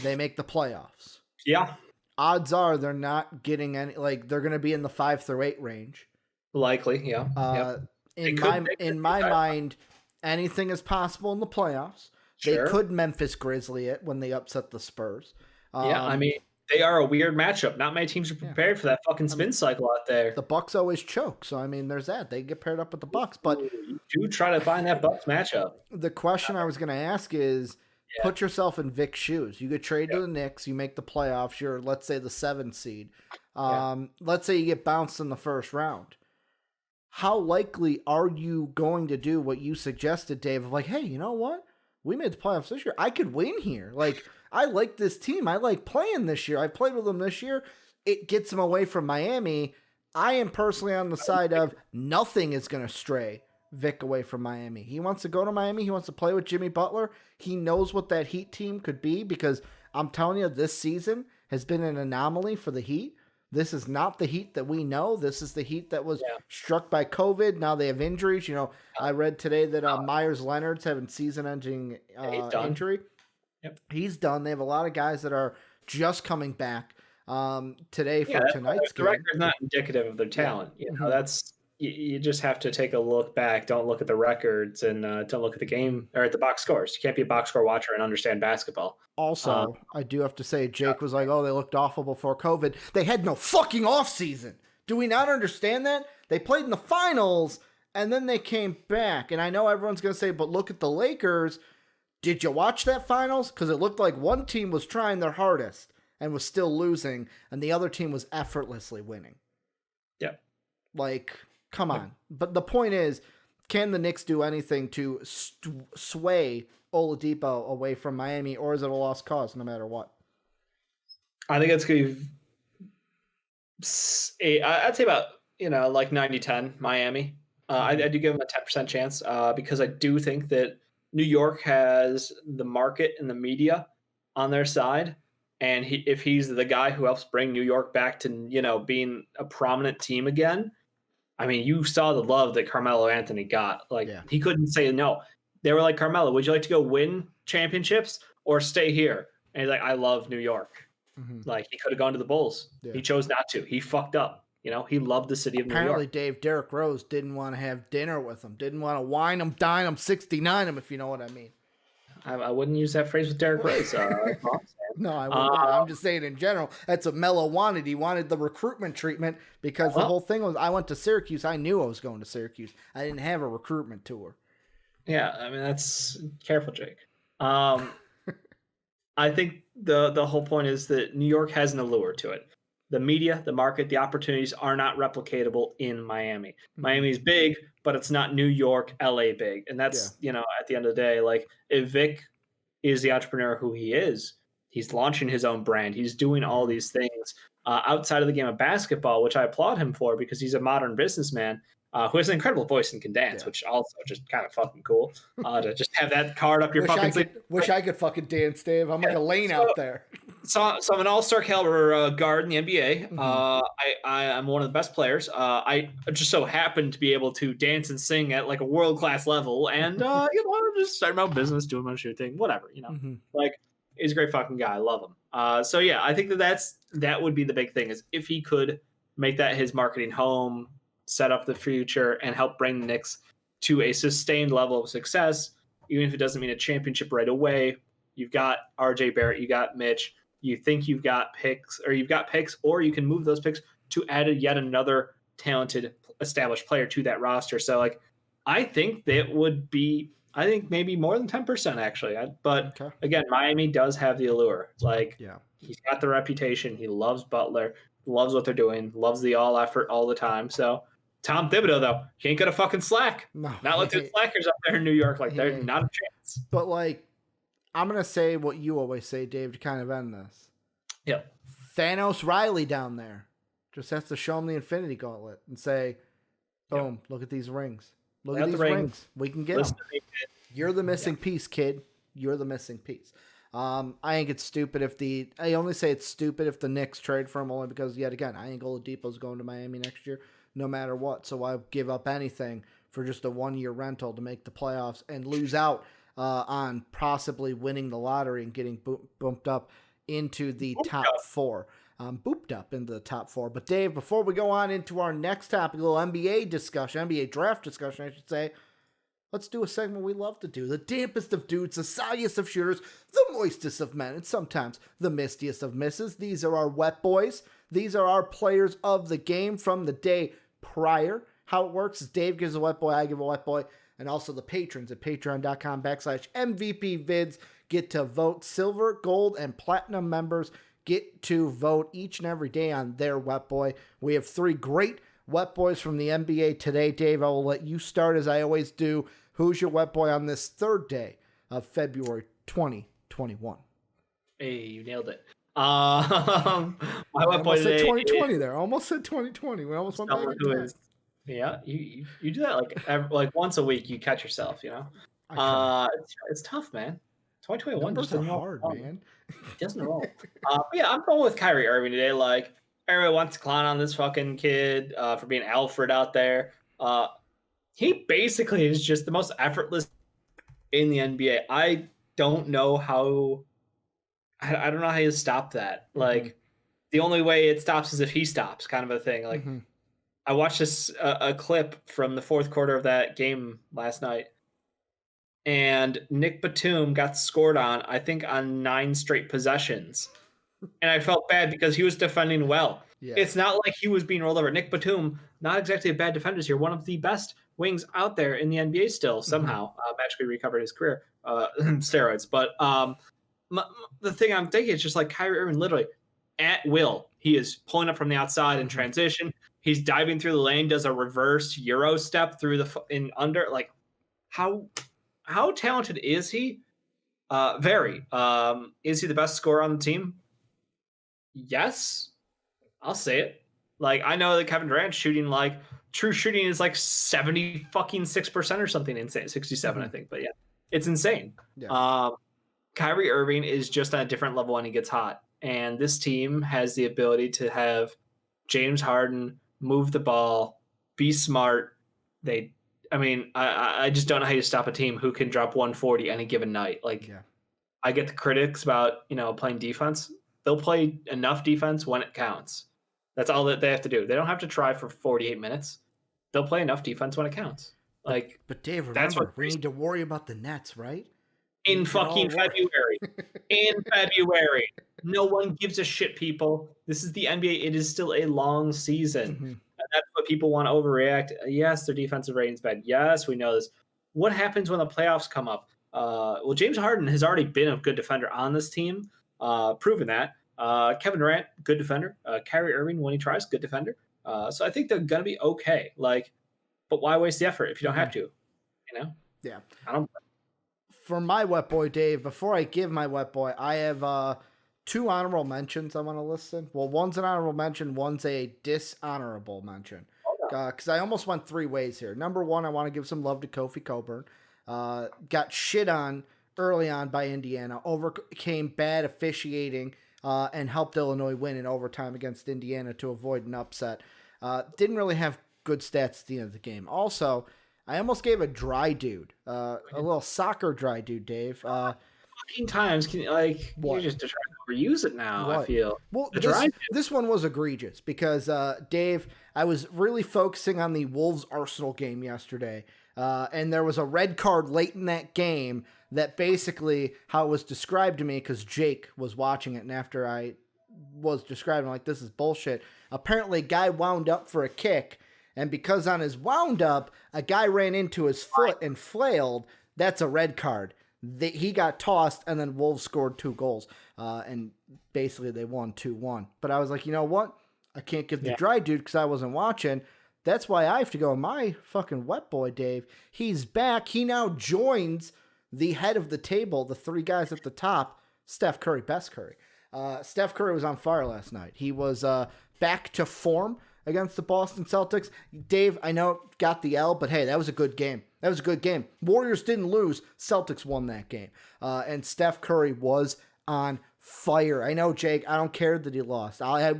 [SPEAKER 1] they make the playoffs.
[SPEAKER 2] Yeah.
[SPEAKER 1] Odds are they're not getting any. Like they're going to be in the 5 through 8 range.
[SPEAKER 2] Likely, yeah.
[SPEAKER 1] In my mind, anything is possible in the playoffs. Sure. They could Memphis Grizzly it when they upset the Spurs.
[SPEAKER 2] I mean, they are a weird matchup. Not many teams are prepared for that fucking spin cycle out there.
[SPEAKER 1] The Bucks always choke, so I mean, there's that. They get paired up with the Bucks, but
[SPEAKER 2] you do try to find that Bucks matchup.
[SPEAKER 1] The question I was going to ask is, put yourself in Vic's shoes. You get traded to the Knicks, you make the playoffs. You're, let's say, the 7th seed. Let's say you get bounced in the first round. How likely are you going to do what you suggested, Dave, of like, hey, you know what? We made the playoffs this year. I could win here. Like, I like this team. I like playing this year. I played with them this year. It gets them away from Miami. I am personally on the side of nothing is going to stray Vic away from Miami. He wants to go to Miami. He wants to play with Jimmy Butler. He knows what that Heat team could be because I'm telling you, this season has been an anomaly for the Heat. This is not the Heat that we know. This is the Heat that was struck by COVID. Now they have injuries. I read today that Myers Leonard's having season-ending injury.
[SPEAKER 2] Yep.
[SPEAKER 1] He's done. They have a lot of guys that are just coming back today for tonight's game.
[SPEAKER 2] The record's not indicative of their talent. That's you just have to take a look back. Don't look at the records and don't look at the game or at the box scores. You can't be a box score watcher and understand basketball.
[SPEAKER 1] Also, I do have to say, Jake was like, oh, they looked awful before COVID. They had no fucking offseason. Do we not understand that? They played in the finals, and then they came back. And I know everyone's going to say, but look at the Lakers. Did you watch that finals? Because it looked like one team was trying their hardest and was still losing, and the other team was effortlessly winning.
[SPEAKER 2] Yeah.
[SPEAKER 1] Like, come on. But the point is, can the Knicks do anything to sway Oladipo away from Miami, or is it a lost cause no matter what?
[SPEAKER 2] I think it's going to be, I'd say about, like 90-10 Miami. I do give them a 10% chance because I do think that New York has the market and the media on their side. And if he's the guy who helps bring New York back to, being a prominent team again, I mean, you saw the love that Carmelo Anthony got. He couldn't say no. They were like, Carmelo, would you like to go win championships or stay here? And he's like, I love New York. Mm-hmm. Like, he could have gone to the Bulls. Yeah. He chose not to. He fucked up. He loved the city of New York.
[SPEAKER 1] Apparently, Dave, Derrick Rose didn't want to have dinner with him. Didn't want to wine him, dine him, 69 him, if you know what I mean.
[SPEAKER 2] I wouldn't use that phrase with Derrick Rose.
[SPEAKER 1] No, I wouldn't. I'm just saying in general, that's what Melo wanted. He wanted the recruitment treatment because the whole thing was, I went to Syracuse. I knew I was going to Syracuse. I didn't have a recruitment tour.
[SPEAKER 2] Yeah, I mean, that's careful, Jake. I think the whole point is that New York has an allure to it. The media, the market, the opportunities are not replicatable in Miami. Mm-hmm. Miami's big, but it's not New York, LA big. And that's, at the end of the day, like, if Vic is the entrepreneur who he is, he's launching his own brand. He's doing all these things outside of the game of basketball, which I applaud him for because he's a modern businessman who has an incredible voice and can dance, which also just kind of fucking cool to just have that card up your fucking sleeve.
[SPEAKER 1] Wish I could fucking dance, Dave. I'm like a lane out there.
[SPEAKER 2] So I'm an all-star caliber guard in the NBA. Mm-hmm. I'm one of the best players. I just so happen to be able to dance and sing at like a world-class level. And, I'm just starting my own business, doing my shit thing, whatever,
[SPEAKER 1] Mm-hmm.
[SPEAKER 2] Like, he's a great fucking guy. I love him. I think that would be the big thing is if he could make that his marketing home, set up the future, and help bring the Knicks to a sustained level of success, even if it doesn't mean a championship right away. You've got RJ Barrett, you got Mitch, you think you've got picks, or you can move those picks to add yet another talented, established player to that roster. So, like, I think that would be I think maybe more than 10% actually. But
[SPEAKER 1] Okay.
[SPEAKER 2] again, Miami does have the allure. Like
[SPEAKER 1] Yeah.
[SPEAKER 2] he's got the reputation. He loves Butler, loves what they're doing, loves the all effort all the time. So Tom Thibodeau though, he ain't gonna fucking slack.
[SPEAKER 1] No,
[SPEAKER 2] Not
[SPEAKER 1] he
[SPEAKER 2] let the
[SPEAKER 1] ain't.
[SPEAKER 2] slackers up there in New York. Like
[SPEAKER 1] He
[SPEAKER 2] there's
[SPEAKER 1] ain't.
[SPEAKER 2] not a chance.
[SPEAKER 1] But like, I'm gonna say what you always say, Dave, to kind of end this.
[SPEAKER 2] Yep.
[SPEAKER 1] Thanos Riley down there just has to show him the Infinity Gauntlet and say, "Boom! Look at these rings. Look at these rings. We can get them. You're the missing piece, kid. You're the missing piece." I think it's stupid I only say it's stupid if the Knicks trade for him only because yet again I think Oladipo's going to Miami next year no matter what. So I give up anything for just a 1-year rental to make the playoffs and lose out on possibly winning the lottery and getting bumped up into the top 4. Booped up into the top 4. But Dave, before we go on into our next topic, a little NBA discussion, NBA draft discussion, I should say, let's do a segment we love to do. The dampest of dudes, the soggiest of shooters, the moistest of men, and sometimes the mistiest of misses. These are our wet boys. These are our players of the game from the day prior. How it works is Dave gives a wet boy, I give a wet boy, and also the patrons at patreon.com/MVPvids get to vote. Silver, gold, and platinum members get to vote each and every day on their wet boy. We have 3 great wet boys from the NBA today. Dave, I will let you start as I always do. Who's your wet boy on this 3rd day of February 2021?
[SPEAKER 2] Hey, you nailed it. My wet boy
[SPEAKER 1] today.
[SPEAKER 2] Said
[SPEAKER 1] 2020 there. Almost said 2020. We almost went back in time.
[SPEAKER 2] Yeah, you do that like once a week. You catch yourself, you know. It's tough, man. 2021
[SPEAKER 1] numbers are hard, man.
[SPEAKER 2] It doesn't roll. Yeah, I'm going with Kyrie Irving today. Like everybody wants to clown on this fucking kid for being Alfred out there. He basically is just the most effortless in the NBA. I don't know how. I don't know how you stop that. Like the only way it stops is if he stops, kind of a thing. Like I watched this a clip from the 4th quarter of that game last night, and Nick Batum got scored on, I think, on 9 straight possessions, and I felt bad because he was defending well. Yeah. It's not like he was being rolled over. Nick Batum, not exactly a bad defender here, one of the best wings out there in the NBA still, somehow magically recovered his career, steroids. But the thing I'm thinking is just like Kyrie Irving, literally at will, he is pulling up from the outside in transition. He's diving through the lane, does a reverse Euro step through in under. Like how talented is he? Very. Is he the best scorer on the team? Yes, I'll say it. Like I know that Kevin Durant's shooting, like true shooting is like 76% or something insane, 67 I think. But yeah, it's insane. Yeah. Kyrie Irving is just on a different level when he gets hot, and this team has the ability to have James Harden move the ball, be smart. I just don't know how you stop a team who can drop 140 any given night. Like, I get the critics about, playing defense. They'll play enough defense when it counts. That's all that they have to do. They don't have to try for 48 minutes. They'll play enough defense when it counts.
[SPEAKER 1] But Dave, remember, we need to worry about the Nets, right?
[SPEAKER 2] In fucking February. In February. No one gives a shit, people. This is the NBA. It is still a long season. And that's what people want to overreact. Yes, their defensive rating's bad. Yes, we know this. What happens when the playoffs come up? Well, James Harden has already been a good defender on this team, proven that. Kevin Durant, good defender. Kyrie Irving, when he tries, good defender. So I think they're going to be okay. But why waste the effort if you don't have to?
[SPEAKER 1] Yeah.
[SPEAKER 2] I don't.
[SPEAKER 1] For my wet boy, Dave, before I give my wet boy, I have 2 honorable mentions I want to listen. Well, one's an honorable mention, one's a dishonorable mention. Because I almost went 3 ways here. Number 1, I want to give some love to Kofi Cockburn. Got shit on early on by Indiana, overcame bad officiating, and helped Illinois win in overtime against Indiana to avoid an upset. Didn't really have good stats at the end of the game. Also, I almost gave a dry dude, a little soccer dry dude, Dave.
[SPEAKER 2] Fucking times, you're just trying to reuse it now. What? I feel.
[SPEAKER 1] Well, this one was egregious because Dave, I was really focusing on the Wolves Arsenal game yesterday, and there was a red card late in that game that basically how it was described to me because Jake was watching it, and after I was describing like this is bullshit. Apparently, guy wound up for a kick. And because on his wound up, a guy ran into his foot and flailed, that's a red card. He got tossed, and then Wolves scored 2 goals. And basically they won 2-1. But I was like, you know what? I can't give the dry dude because I wasn't watching. That's why I have to go. My fucking wet boy, Dave, he's back. He now joins the head of the table, the 3 guys at the top, Steph Curry, best Curry. Steph Curry was on fire last night. He was back to form against the Boston Celtics. Dave, I know got the L, but hey, that was a good game. That was a good game. Warriors didn't lose. Celtics won that game. And Steph Curry was on fire. I know, Jake, I don't care that he lost. I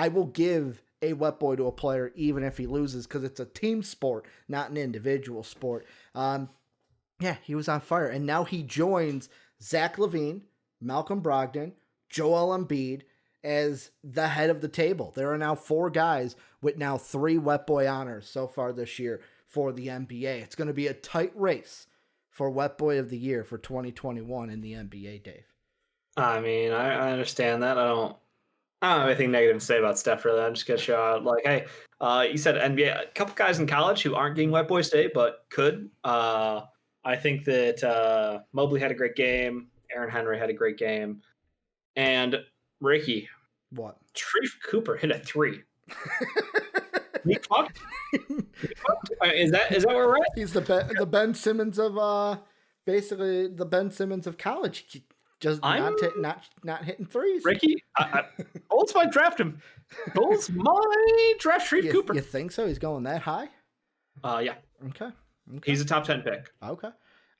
[SPEAKER 1] will give a wet boy to a player even if he loses because it's a team sport, not an individual sport. Yeah, he was on fire. And now he joins Zach LaVine, Malcolm Brogdon, Joel Embiid as the head of the table. There are now 4 guys with now 3 wet boy honors so far this year for the NBA. It's going to be a tight race for wet boy of the year for 2021 in the NBA, Dave.
[SPEAKER 2] I mean, I understand that. I don't have anything negative to say about Steph, really. I'm just going to show out, like, hey, you said NBA, a couple guys in college who aren't getting wet boys today, but could. I think that Mobley had a great game. Aaron Henry had a great game. And Ricky.
[SPEAKER 1] What?
[SPEAKER 2] Sharif Cooper hit a 3. He fucked. Is that where we're at?
[SPEAKER 1] He's the Ben Simmons of basically the Ben Simmons of college. Just not hitting threes.
[SPEAKER 2] Ricky, Bulls might draft him. Bulls might draft Sharif Cooper.
[SPEAKER 1] You think so? He's going that high?
[SPEAKER 2] Yeah.
[SPEAKER 1] Okay.
[SPEAKER 2] He's a top 10 pick.
[SPEAKER 1] Okay.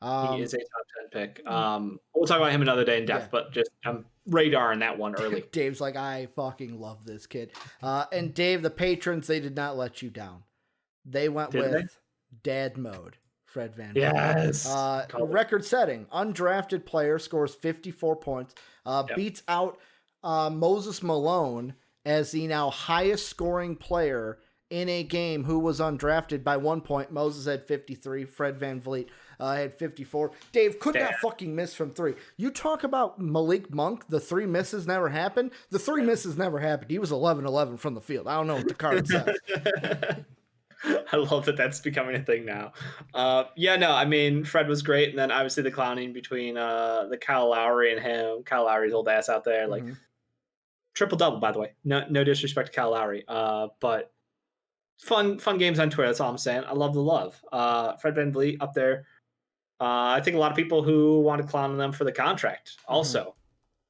[SPEAKER 2] He is a top 10 pick. We'll talk about him another day in depth, but just I'm radaring that one early.
[SPEAKER 1] Dave's like, I fucking love this kid. And Dave, the patrons, they did not let you down. They went with dad mode. Fred VanVleet.
[SPEAKER 2] Yes.
[SPEAKER 1] Record-setting. Undrafted player scores 54 points. Beats out Moses Malone as the now highest scoring player in a game who was undrafted by 1 point. Moses had 53. Fred VanVleet had 54. Dave could not fucking miss from 3. You talk about Malik Monk, the 3 misses never happened. The 3 misses never happened. He was 11-11 from the field. I don't know what the card says.
[SPEAKER 2] I love that that's becoming a thing now. I mean, Fred was great. And then obviously the clowning between the Kyle Lowry and him. Kyle Lowry's old ass out there. Like, triple-double, by the way. No disrespect to Kyle Lowry. But fun games on Twitter. That's all I'm saying. I love the love. Fred VanVleet up there. I think a lot of people who want to clown on them for the contract also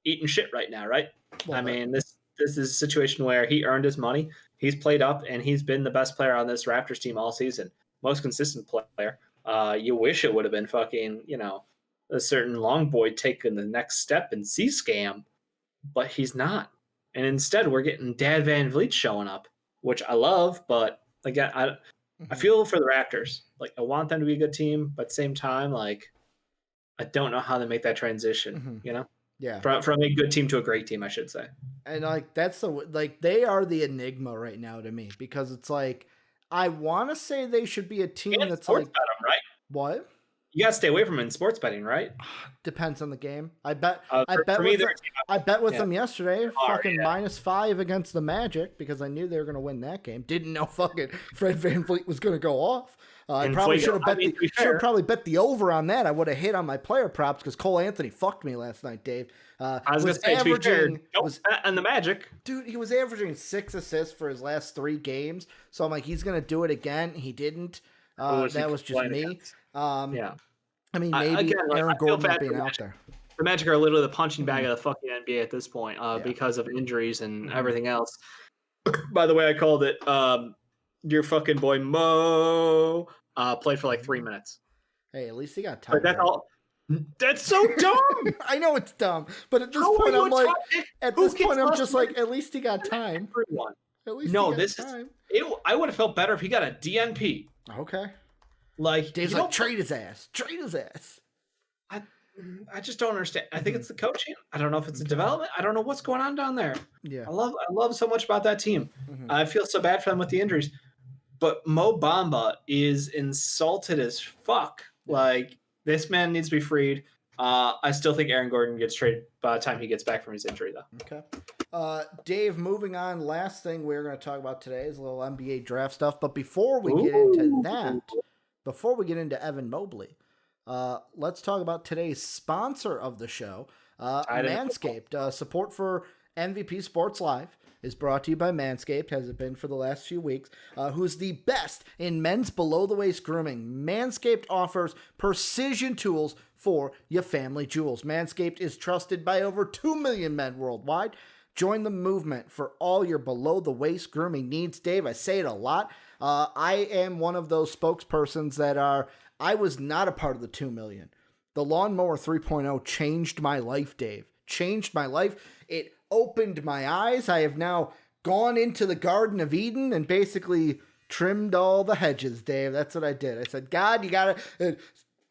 [SPEAKER 2] eating shit right now, right? Well, I mean, this is a situation where he earned his money. He's played up, and he's been the best player on this Raptors team all season. Most consistent player. You wish it would have been fucking, a certain long boy taking the next step in C-Scam, but he's not. And instead, we're getting Dad VanVleet showing up, which I love, but again, I feel for the Raptors. Like, I want them to be a good team, but at the same time, like, I don't know how they make that transition,
[SPEAKER 1] Yeah.
[SPEAKER 2] From a good team to a great team, I should say.
[SPEAKER 1] And like they are the enigma right now to me because it's like I want to say they should be a team that's like
[SPEAKER 2] bet them, right?
[SPEAKER 1] What?
[SPEAKER 2] You gotta stay away from it in sports betting, right?
[SPEAKER 1] Depends on the game. I bet with them yesterday, -5 against the Magic because I knew they were going to win that game. Didn't know fucking Fred VanVleet was going to go off. I probably should have probably bet the over on that. I would have hit on my player props because Cole Anthony fucked me last night, Dave.
[SPEAKER 2] I was going to say, averaging and the Magic,
[SPEAKER 1] dude. He was averaging 6 assists for his last 3 games, so I'm like, he's going to do it again. He didn't. That was just me. I mean, maybe Aaron Gordon not being out there.
[SPEAKER 2] The Magic are literally the punching bag of the fucking NBA at this point because of injuries and everything else. By the way, I called it. Your fucking boy Mo played for like 3 minutes.
[SPEAKER 1] Hey, at least he got time.
[SPEAKER 2] That's so dumb.
[SPEAKER 1] I know it's dumb, but at this point, I'm like, at least he got time.
[SPEAKER 2] Everyone.
[SPEAKER 1] At least
[SPEAKER 2] time. I would have felt better if he got a DNP.
[SPEAKER 1] Okay.
[SPEAKER 2] Like,
[SPEAKER 1] Dave's like, trade his ass.
[SPEAKER 2] I just don't understand. I think it's the coaching. I don't know if it's the development. I don't know what's going on down there.
[SPEAKER 1] Yeah.
[SPEAKER 2] I love so much about that team. I feel so bad for them with the injuries. But Mo Bamba is insulted as fuck. Like, this man needs to be freed. I still think Aaron Gordon gets traded by the time he gets back from his injury, though.
[SPEAKER 1] Okay. Dave, moving on. Last thing we're going to talk about today is a little NBA draft stuff. But before we get into that, before we get into Evan Mobley, let's talk about today's sponsor of the show, Manscaped. Support for MVP Sports Live is brought to you by Manscaped, has it been for the last few weeks, who's the best in men's below-the-waist grooming. Manscaped offers precision tools for your family jewels. Manscaped is trusted by over 2 million men worldwide. Join the movement for all your below-the-waist grooming needs. Dave, I say it a lot. I am one of those spokespersons I was not a part of the 2 million. The Lawnmower 3.0 changed my life, Dave. Changed my life. It opened my eyes. I have now gone into the Garden of Eden and basically trimmed all the hedges, Dave. That's what I did. I said, God, you got to...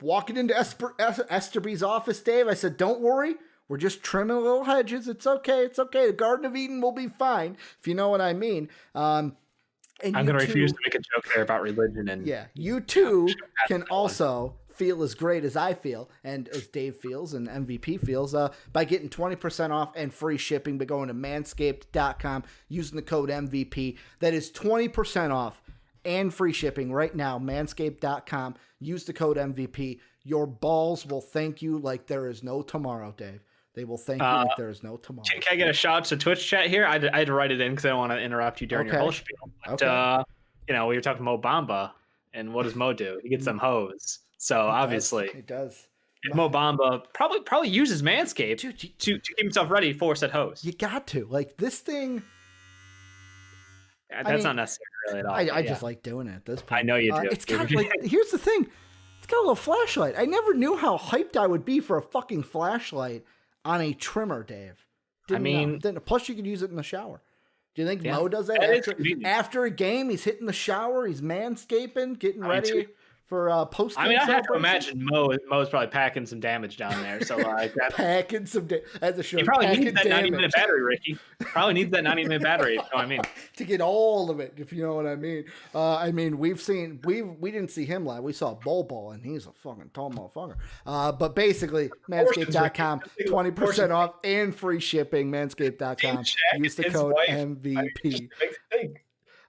[SPEAKER 1] walking into Esterby's office, Dave, I said, don't worry. We're just trimming little hedges. It's okay. It's okay. The Garden of Eden will be fine, if you know what I mean. And
[SPEAKER 3] I'm going to refuse to make a joke there about religion. And
[SPEAKER 1] yeah, you too can also feel as great as I feel and as Dave feels and MVP feels by getting 20% off and free shipping by going to manscaped.com using the code MVP. That is 20% off and free shipping right now, manscaped.com. Use the code MVP. Your balls will thank you like there is no tomorrow, Dave. They will thank you like there is no tomorrow.
[SPEAKER 3] Can I get a shout out to Twitch chat here? I had to write it in because I don't want to interrupt you during your whole spiel. But, we were talking Mo Bamba, and what does Mo do? He gets some hoes. So obviously,
[SPEAKER 1] it does.
[SPEAKER 3] Mo Bamba probably uses Manscaped to keep himself ready for said hose.
[SPEAKER 1] You got to this thing.
[SPEAKER 3] That's not necessarily at all.
[SPEAKER 1] I just like doing it at this point.
[SPEAKER 3] I know you do.
[SPEAKER 1] It's got here's the thing. It's got a little flashlight. I never knew how hyped I would be for a fucking flashlight on a trimmer, Dave. Plus you could use it in the shower. Do you think Mo does that? After a game, he's hitting the shower, he's manscaping, getting ready for post.
[SPEAKER 3] I have to imagine Mo's probably packing some damage down there. So
[SPEAKER 1] packing some as a shirt.
[SPEAKER 3] He probably needs that 90-minute battery, Ricky. Probably needs that 90-minute battery. You know what I mean?
[SPEAKER 1] To get all of it, if you know what I mean. We didn't see him live. We saw Bol, and he's a fucking tall motherfucker. But basically, manscaped.com, 20% off and free shipping. Manscaped.com. Use the code MVP.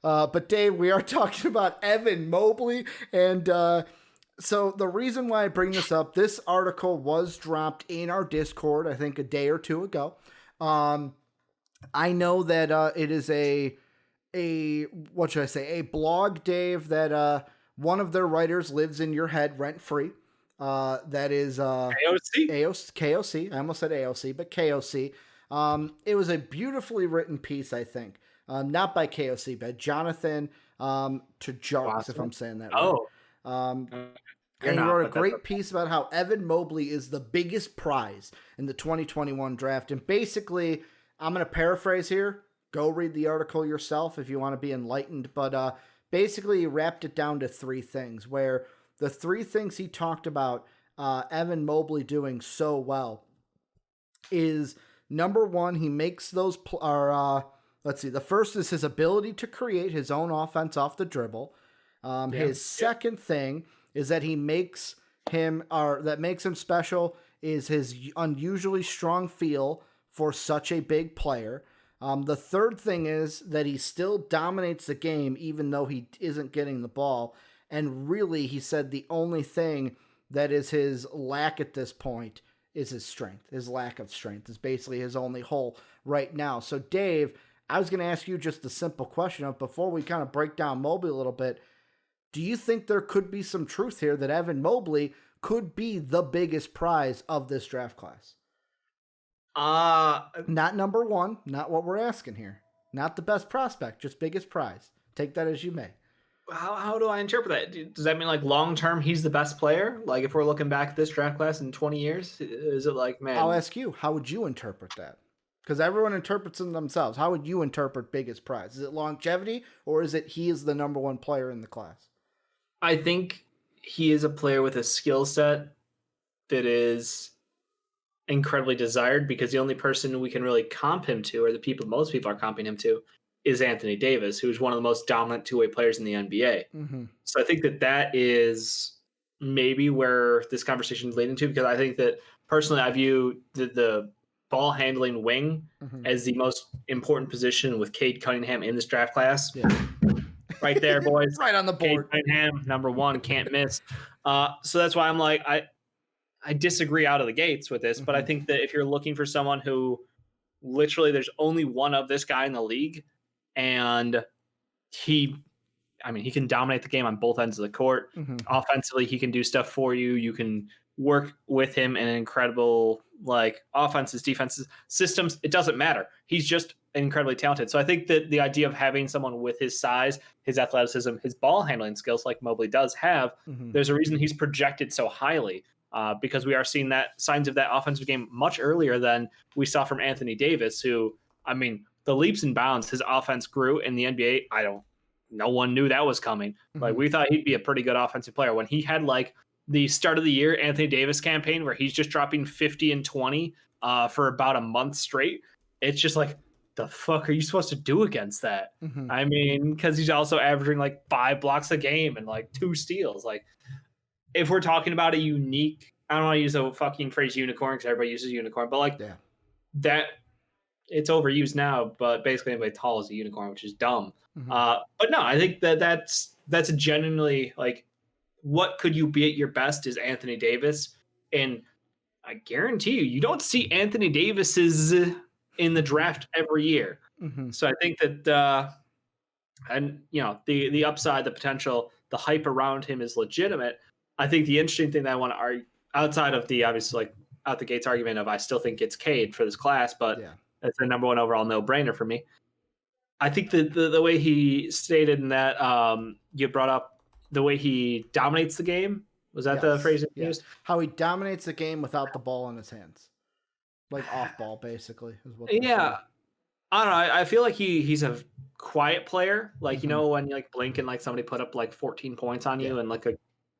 [SPEAKER 1] But Dave, we are talking about Evan Mobley, and so the reason why I bring this up, this article was dropped in our Discord, I think a day or two ago. I know that it is a blog, Dave, that one of their writers lives in your head rent-free. That is KOC. I almost said AOC, but KOC. It was a beautifully written piece, I think. Not by KOC, but Jonathan Tjarks, if I'm saying that right. And he wrote a great piece about how Evan Mobley is the biggest prize in the 2021 draft. And basically, I'm going to paraphrase here. Go read the article yourself if you want to be enlightened. But basically, he wrapped it down to 3 things, where the 3 things he talked about Evan Mobley doing so well is, number 1, he makes those... let's see. The first is his ability to create his own offense off the dribble. His second thing is that makes him special is his unusually strong feel for such a big player. The third thing is that he still dominates the game even though he isn't getting the ball. And really, he said the only thing that is his lack at this point is his strength. His lack of strength is basically his only hole right now. So, Dave, I was going to ask you just a simple question before we kind of break down Mobley a little bit. Do you think there could be some truth here that Evan Mobley could be the biggest prize of this draft class? Not number 1, not what we're asking here. Not the best prospect, just biggest prize. Take that as you may.
[SPEAKER 2] How do I interpret that? Does that mean long term he's the best player? If we're looking back at this draft class in 20 years, is it man?
[SPEAKER 1] I'll ask you, how would you interpret that? Because everyone interprets them themselves. How would you interpret biggest prize? Is it longevity, or is it he is the number 1 player in the class?
[SPEAKER 2] I think he is a player with a skill set that is incredibly desired, because the only person we can really comp him to, or most people are comping him to, is Anthony Davis, who's one of the most dominant 2-way players in the NBA. Mm-hmm. So I think that is maybe where this conversation is leading to, because I think that personally I view the ball handling wing as the most important position with Cade Cunningham in this draft class. Yeah. Right there, boys.
[SPEAKER 1] Right on the board.
[SPEAKER 2] Cade Cunningham, number 1, can't miss. So that's why I'm
[SPEAKER 3] I disagree out of the gates with this, but I think that if you're looking for someone who literally there's only one of this guy in the league, and he can dominate the game on both ends of the court. Offensively, he can do stuff for you. You can work with him in an incredible offenses, defenses, systems. It doesn't matter. He's just incredibly talented. So I think that the idea of having someone with his size, his athleticism, his ball handling skills like Mobley does have, there's a reason he's projected so highly. Because we are seeing that signs of that offensive game much earlier than we saw from Anthony Davis, who, the leaps and bounds his offense grew in the NBA. No one knew that was coming. We thought he'd be a pretty good offensive player when he had the start of the year Anthony Davis campaign where he's just dropping 50 and 20 for about a month straight. It's just the fuck are you supposed to do against that? Because he's also averaging 5 blocks a game and 2 steals. If we're talking about a unique, I don't want to use the fucking phrase unicorn because everybody uses unicorn, but that it's overused now, but basically anybody tall is a unicorn, which is dumb. But no, I think that's a genuinely what could you be at your best is Anthony Davis. And I guarantee you don't see Anthony Davis's in the draft every year. So I think that, the upside, the potential, the hype around him is legitimate. I think the interesting thing that I want to argue outside of the obvious out the gates argument of I still think it's Cade for this class, but that's the number one overall no-brainer for me. I think the way he stated in that you brought up the way he dominates the game. Was that the phrase you used?
[SPEAKER 1] How he dominates the game without the ball in his hands. Off ball, basically. Is what
[SPEAKER 3] I don't know. I feel like he's a quiet player. When you blink and somebody put up 14 points on you and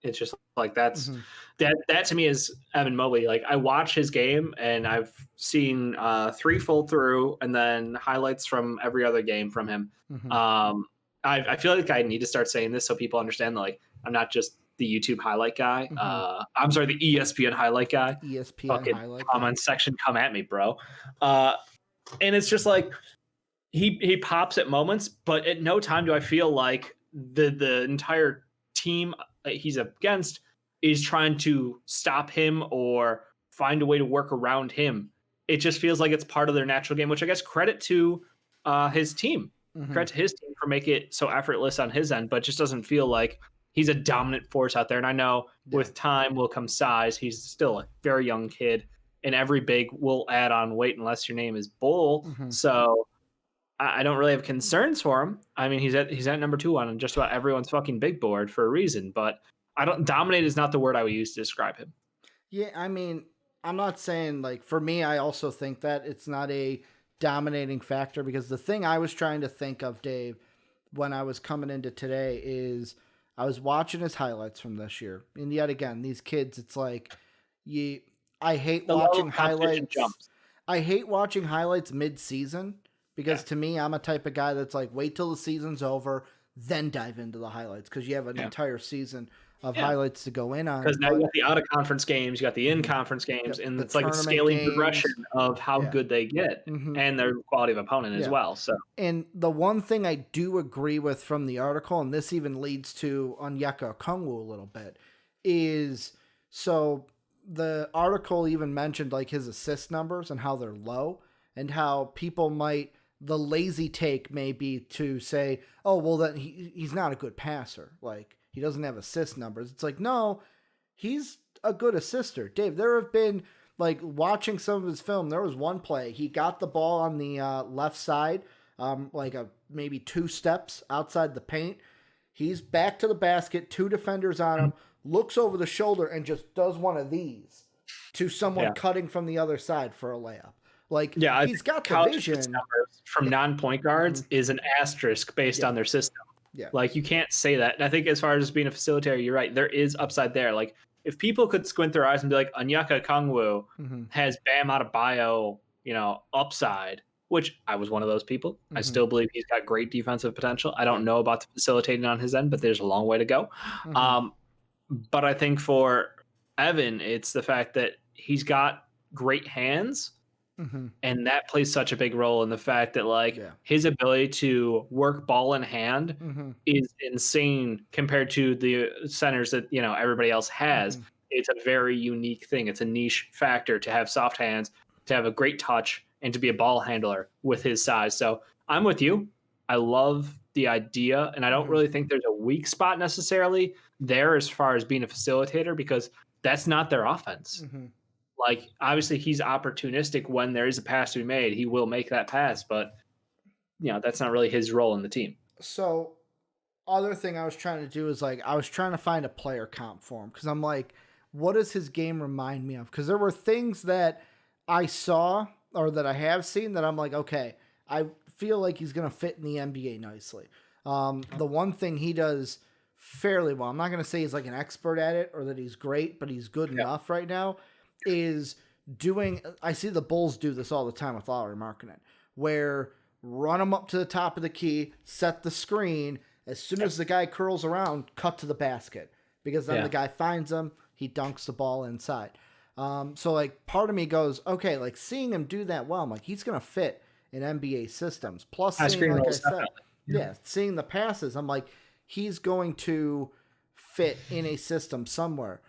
[SPEAKER 3] it's just that's that to me is Evan Mobley. I watch his game and I've seen 3 full through and then highlights from every other game from him. I feel like I need to start saying this so people understand I'm not just the YouTube highlight guy. I'm sorry, the ESPN highlight guy.
[SPEAKER 1] ESPN
[SPEAKER 3] fucking
[SPEAKER 1] highlight
[SPEAKER 3] comment section, come at me, bro. And it's just he pops at moments, but at no time do I feel like the entire team he's against is trying to stop him or find a way to work around him. It just feels like it's part of their natural game, which I guess credit to his team. Credit to his team for making it so effortless on his end, but just doesn't feel like he's a dominant force out there. And I know with time will come size. He's still a very young kid, and every big will add on weight unless your name is Bull. So I don't really have concerns for him. He's at number 2 on just about everyone's fucking big board for a reason, but dominate is not the word I would use to describe him.
[SPEAKER 1] Yeah. I'm not saying for me, I also think that it's not a dominating factor because the thing I was trying to think of, Dave, when I was coming into today is I was watching his highlights from this year. And yet again, these kids, it's I hate watching highlights. I hate watching highlights mid-season. Because to me, I'm a type of guy that's wait till the season's over, then dive into the highlights because you have an entire season of highlights to go in on.
[SPEAKER 3] Because now you got the out-of-conference games, you got the in-conference games, and it's a scaling progression of how good they get and their quality of opponent as well. So,
[SPEAKER 1] and the one thing I do agree with from the article, and this even leads to Onyeka Okongwu a little bit, is so the article even mentioned his assist numbers and how they're low and how people might... The lazy take may be to say, oh, well, then he's not a good passer. He doesn't have assist numbers. It's no, he's a good assister. Dave, there have been, watching some of his film, there was one play. He got the ball on the left side, maybe 2 steps outside the paint. He's back to the basket, 2 defenders on him, looks over the shoulder and just does one of these to someone cutting from the other side for a layup. He's got the vision.
[SPEAKER 3] From non-point guards is an asterisk based on their system. Yeah. You can't say that. And I think as far as being a facilitator, you're right. There is upside there. If people could squint their eyes and be Onyeka Okongwu has Bam Adebayo, upside, which I was one of those people. I still believe he's got great defensive potential. I don't know about the facilitating on his end, but there's a long way to go. But I think for Evan, it's the fact that he's got great hands. And that plays such a big role in the fact that his ability to work ball in hand is insane compared to the centers that everybody else has. it's a very unique thing. It's a niche factor to have soft hands, to have a great touch, and to be a ball handler with his size. So I'm with you. I love the idea, and I don't really think there's a weak spot necessarily there as far as being a facilitator, because that's not their offense. Like, obviously, he's opportunistic. When there is a pass to be made, he will make that pass, but that's not really his role in the team.
[SPEAKER 1] So, other thing I was trying to do is like I was trying to find a player comp for him, because I'm like, what does his game remind me of? Because there were things that I saw or that I have seen that I'm like, okay, I feel like he's going to fit in the NBA nicely. The one thing he does fairly well, I'm not going to say he's like an expert at it or that he's great, but he's good enough right now, is doing, I see the Bulls do this all the time with Lauri Markkanen, where run him up to the top of the key, set the screen, as soon as the guy curls around, cut to the basket, because then the guy finds him, he dunks the ball inside. So like part of me goes, okay, like seeing him do that well, I'm like, he's going to fit in NBA systems. Plus, seeing, like I said, seeing the passes, I'm like, he's going to fit in a system somewhere.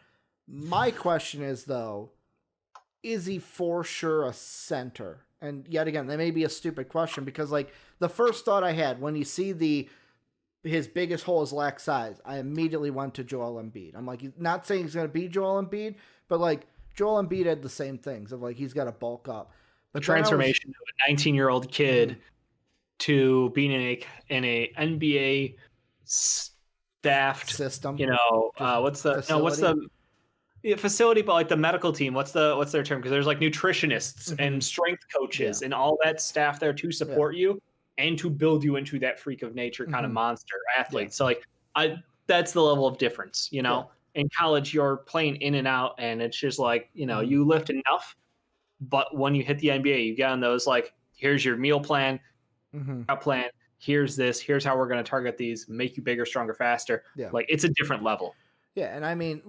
[SPEAKER 1] My question is, though, is he for sure a center? And yet again, that may be a stupid question, because like the first thought I had when you see his biggest hole is lack size, I immediately went to Joel Embiid. I'm like, not saying he's going to be Joel Embiid, but like Joel Embiid had the same things of like, he's got to bulk up.
[SPEAKER 3] The transformation of a 19-year-old kid to being in a NBA staffed
[SPEAKER 1] system.
[SPEAKER 3] What's the facility, but like the medical team, what's their term? Because there's like nutritionists and strength coaches and all that staff there to support you and to build you into that freak of nature kind of monster athlete. So like that's the level of difference, In college, you're playing in and out, and it's just like, you lift enough, but when you hit the NBA, you get on those, like, here's your meal plan, plan, here's this, here's how we're going to target these, make you bigger, stronger, faster. Like, it's a different level.
[SPEAKER 1] Yeah, and I mean,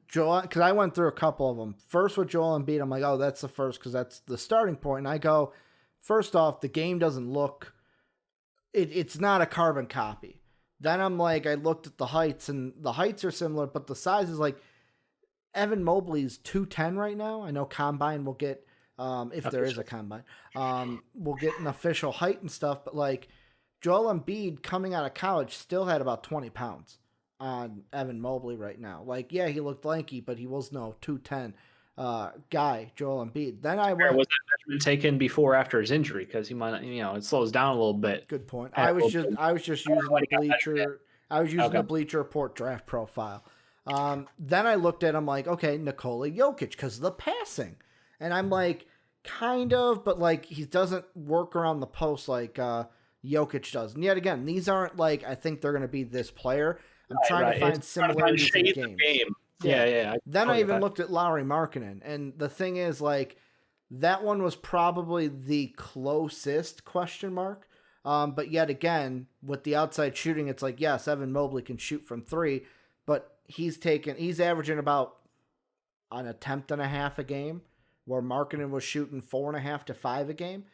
[SPEAKER 1] because I went through a couple of them. First with Joel Embiid, I'm like, oh, that's the first, because that's the starting point. And I go, first off, the game doesn't look, it's not a carbon copy. Then I'm like, I looked at the heights, and the heights are similar, but the size is like, Evan Mobley's 210 right now. I know Combine will get, if there is a Combine, we'll get an official height and stuff, but like, Joel Embiid coming out of college still had about 20 pounds on Evan Mobley right now. Like, yeah, he looked lanky, but he was no 210 guy, Joel Embiid. Then I went,
[SPEAKER 3] was that measurement taken before or after his injury? Because he might, it slows down a little bit.
[SPEAKER 1] Good point. I was just using the Bleacher. I was using the Bleacher Report draft profile. Then I looked at him like, okay, Nikola Jokic, because of the passing, and I'm like, kind of, but like he doesn't work around the post like Jokic does. And yet again, these aren't like I think they're going to be this player. I'm trying to find similarities in the game.
[SPEAKER 3] Yeah.
[SPEAKER 1] Then I even looked at Lauri Markkanen, and the thing is, like, that one was probably the closest question mark. But yet again, with the outside shooting, it's like, yes, Evan Mobley can shoot from three, but he's averaging about an attempt and a half a game, where Markkanen was shooting 4.5 to 5 a game.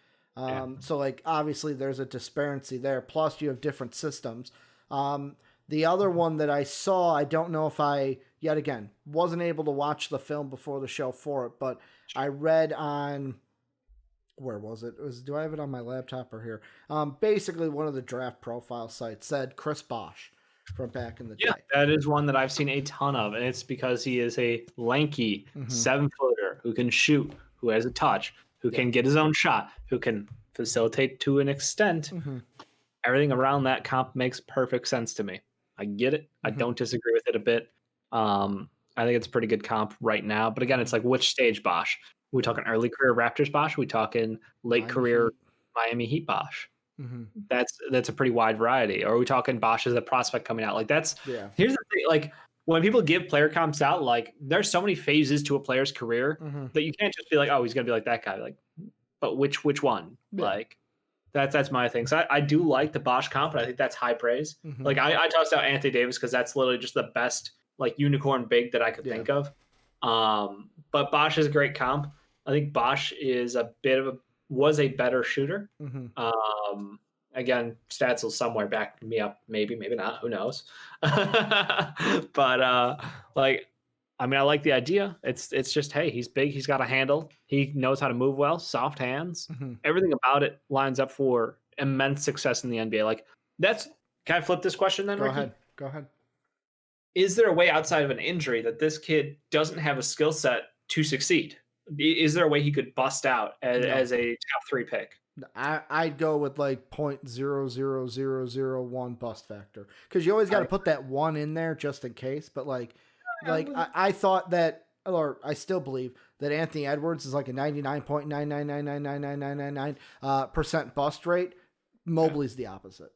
[SPEAKER 1] So like, obviously there's a disparity there. Plus you have different systems. The other one that I saw, I don't know if I, yet again, wasn't able to watch the film before the show for it, but I read on, where was it? Do I have it on my laptop or here? Basically, one of the draft profile sites said Chris Bosh from back in the day.
[SPEAKER 3] Yeah, that is one that I've seen a ton of, and it's because he is a lanky 7-footer who can shoot, who has a touch, who can get his own shot, who can facilitate to an extent. Everything around that comp makes perfect sense to me. I get it. I don't disagree with it a bit. I think it's a pretty good comp right now. But again, it's like, which stage Bosh? Are we talking early career Raptors Bosh? Are we talking late career Miami Heat Bosh? That's a pretty wide variety. Or are we talking Bosh as a prospect coming out? Like here's the thing. Like, when people give player comps out, like, there's so many phases to a player's career that you can't just be like, oh, he's gonna be like that guy. Like, but which one? Like, that's my thing. So I do like the Bosh comp, but I think that's high praise. Like, I tossed out Anthony Davis because that's literally just the best like unicorn big that I could think of. But Bosh is a great comp. I think Bosh is was a better shooter. Again, stats will somewhere back me up, maybe not, who knows. But like, I mean, I like the idea. It's just, hey, he's big, he's got a handle, he knows how to move well, soft hands.
[SPEAKER 1] Mhm.
[SPEAKER 3] Everything about it lines up for immense success in the NBA. Like that's. Can I flip this question then, Ricky?
[SPEAKER 1] Go ahead.
[SPEAKER 3] Is there a way outside of an injury that this kid doesn't have a skill set to succeed? Is there a way he could bust out as a top 3 pick?
[SPEAKER 1] I'd go with like 0.00001 bust factor, because you always got to put that one in there just in case. But I thought that, or I still believe that Anthony Edwards is like a 99.9999999% bust rate. Mobley's the opposite.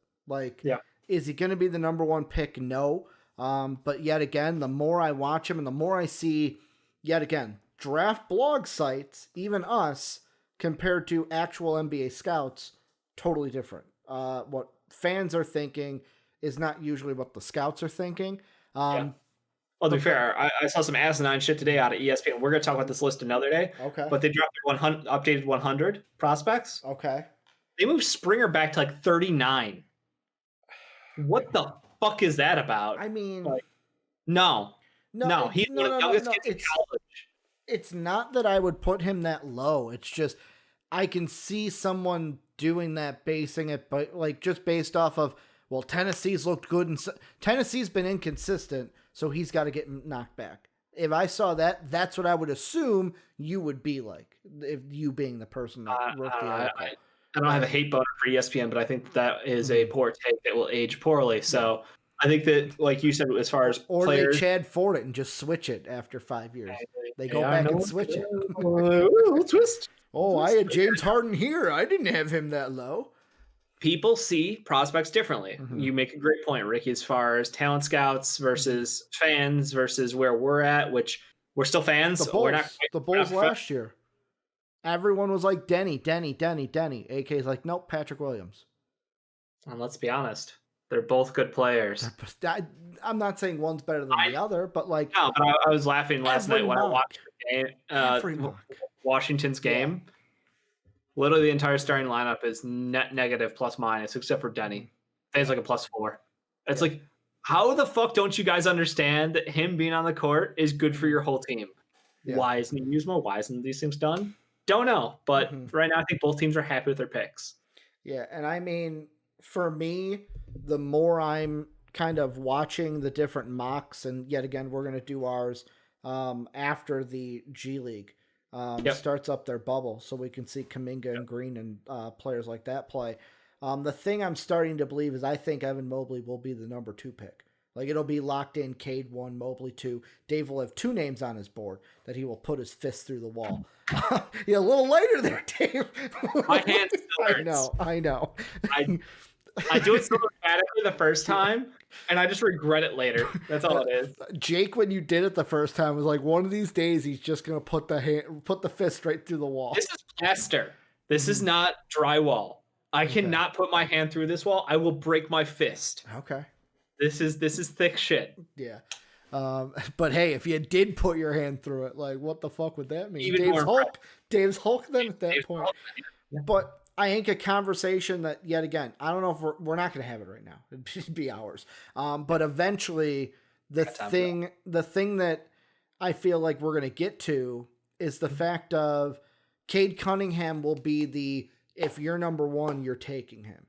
[SPEAKER 1] Is he going to be the number 1 pick? No. But yet again, the more I watch him and the more I see, yet again, draft blog sites, even us, compared to actual NBA scouts, totally different. What fans are thinking is not usually what the scouts are thinking.
[SPEAKER 3] Well, to be fair, I saw some asinine shit today out of ESPN. We're going to talk about this list another day.
[SPEAKER 1] Okay.
[SPEAKER 3] But they dropped their updated 100 prospects.
[SPEAKER 1] Okay.
[SPEAKER 3] They moved Springer back to like 39. What the fuck is that about?
[SPEAKER 1] I mean,
[SPEAKER 3] no. He's one of the youngest kids in college.
[SPEAKER 1] It's not that I would put him that low. It's just I can see someone doing that, basing it, but just based off of, well, Tennessee's looked good and Tennessee's been inconsistent, so he's got to get knocked back. If I saw that, that's what I would assume you would be like, if you being the person that wrote the article.
[SPEAKER 3] I don't have a hate boner for ESPN, but I think that is a poor take that will age poorly. So I think that, like you said, as far as players,
[SPEAKER 1] they Chad Ford it and just switch it after 5 years. They go back and switch it.
[SPEAKER 3] Twist.
[SPEAKER 1] I had James Harden here. I didn't have him that low.
[SPEAKER 3] People see prospects differently. Mm-hmm. You make a great point, Ricky, as far as talent scouts versus fans versus where we're at, which we're still fans.
[SPEAKER 1] The Bulls last year. Everyone was like, Denny. AK's like, nope, Patrick Williams.
[SPEAKER 3] And let's be honest. They're both good players.
[SPEAKER 1] I'm not saying one's better than the other, but no,
[SPEAKER 3] but I was laughing last night when I watched the game, Washington's game. Yeah. Literally the entire starting lineup is net negative plus minus, except for Denny. He's like a +4. It's like, how the fuck don't you guys understand that him being on the court is good for your whole team? Yeah. Why isn't he used more? Why isn't these things done? Don't know. But right now I think both teams are happy with their picks.
[SPEAKER 1] Yeah, and I mean, for me, the more I'm kind of watching the different mocks, and yet again, we're going to do ours after the G League starts up their bubble, so we can see Kuminga and Green and players like that play. The thing I'm starting to believe is I think Evan Mobley will be the number 2 pick. It'll be locked in, Cade 1, Mobley 2. Dave will have 2 names on his board that he will put his fist through the wall. Yeah, a little later there, Dave.
[SPEAKER 3] My hand still hurts.
[SPEAKER 1] I know.
[SPEAKER 3] I do it so dramatically the first time, and I just regret it later. That's all it is.
[SPEAKER 1] Jake, when you did it the first time, was like, one of these days he's just gonna put the fist right through the wall.
[SPEAKER 3] This is plaster. This is not drywall. I cannot put my hand through this wall. I will break my fist.
[SPEAKER 1] Okay.
[SPEAKER 3] This is thick shit.
[SPEAKER 1] Yeah. But hey, if you did put your hand through it, what the fuck would that mean?
[SPEAKER 3] Even
[SPEAKER 1] Dave's Hulk then at that
[SPEAKER 3] Dave's
[SPEAKER 1] point.
[SPEAKER 3] Hulk. Yeah.
[SPEAKER 1] But I think a conversation that, yet again, I don't know if we're not going to have it right now. It'd be hours. But eventually, the thing that I feel like we're going to get to is the fact of Cade Cunningham will be if you're number 1, you're taking him.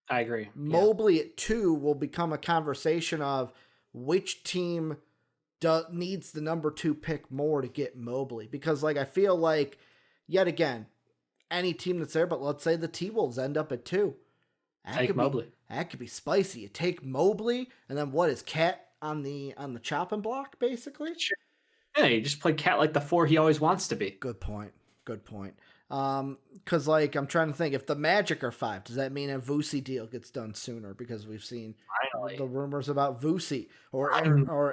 [SPEAKER 3] I agree.
[SPEAKER 1] Mobley at 2 will become a conversation of which team needs the number 2 pick more to get Mobley. Because I feel like, yet again, any team that's there, but let's say the T-Wolves end up at 2.
[SPEAKER 3] Take Mobley.
[SPEAKER 1] That could be spicy. You take Mobley, and then what is Cat on the chopping block, basically?
[SPEAKER 3] Sure. Yeah, you just play Cat like the 4 he always wants to be.
[SPEAKER 1] Good point. Because I'm trying to think, if the Magic are 5, does that mean a Vuce deal gets done sooner? Because we've seen the rumors about Vuce or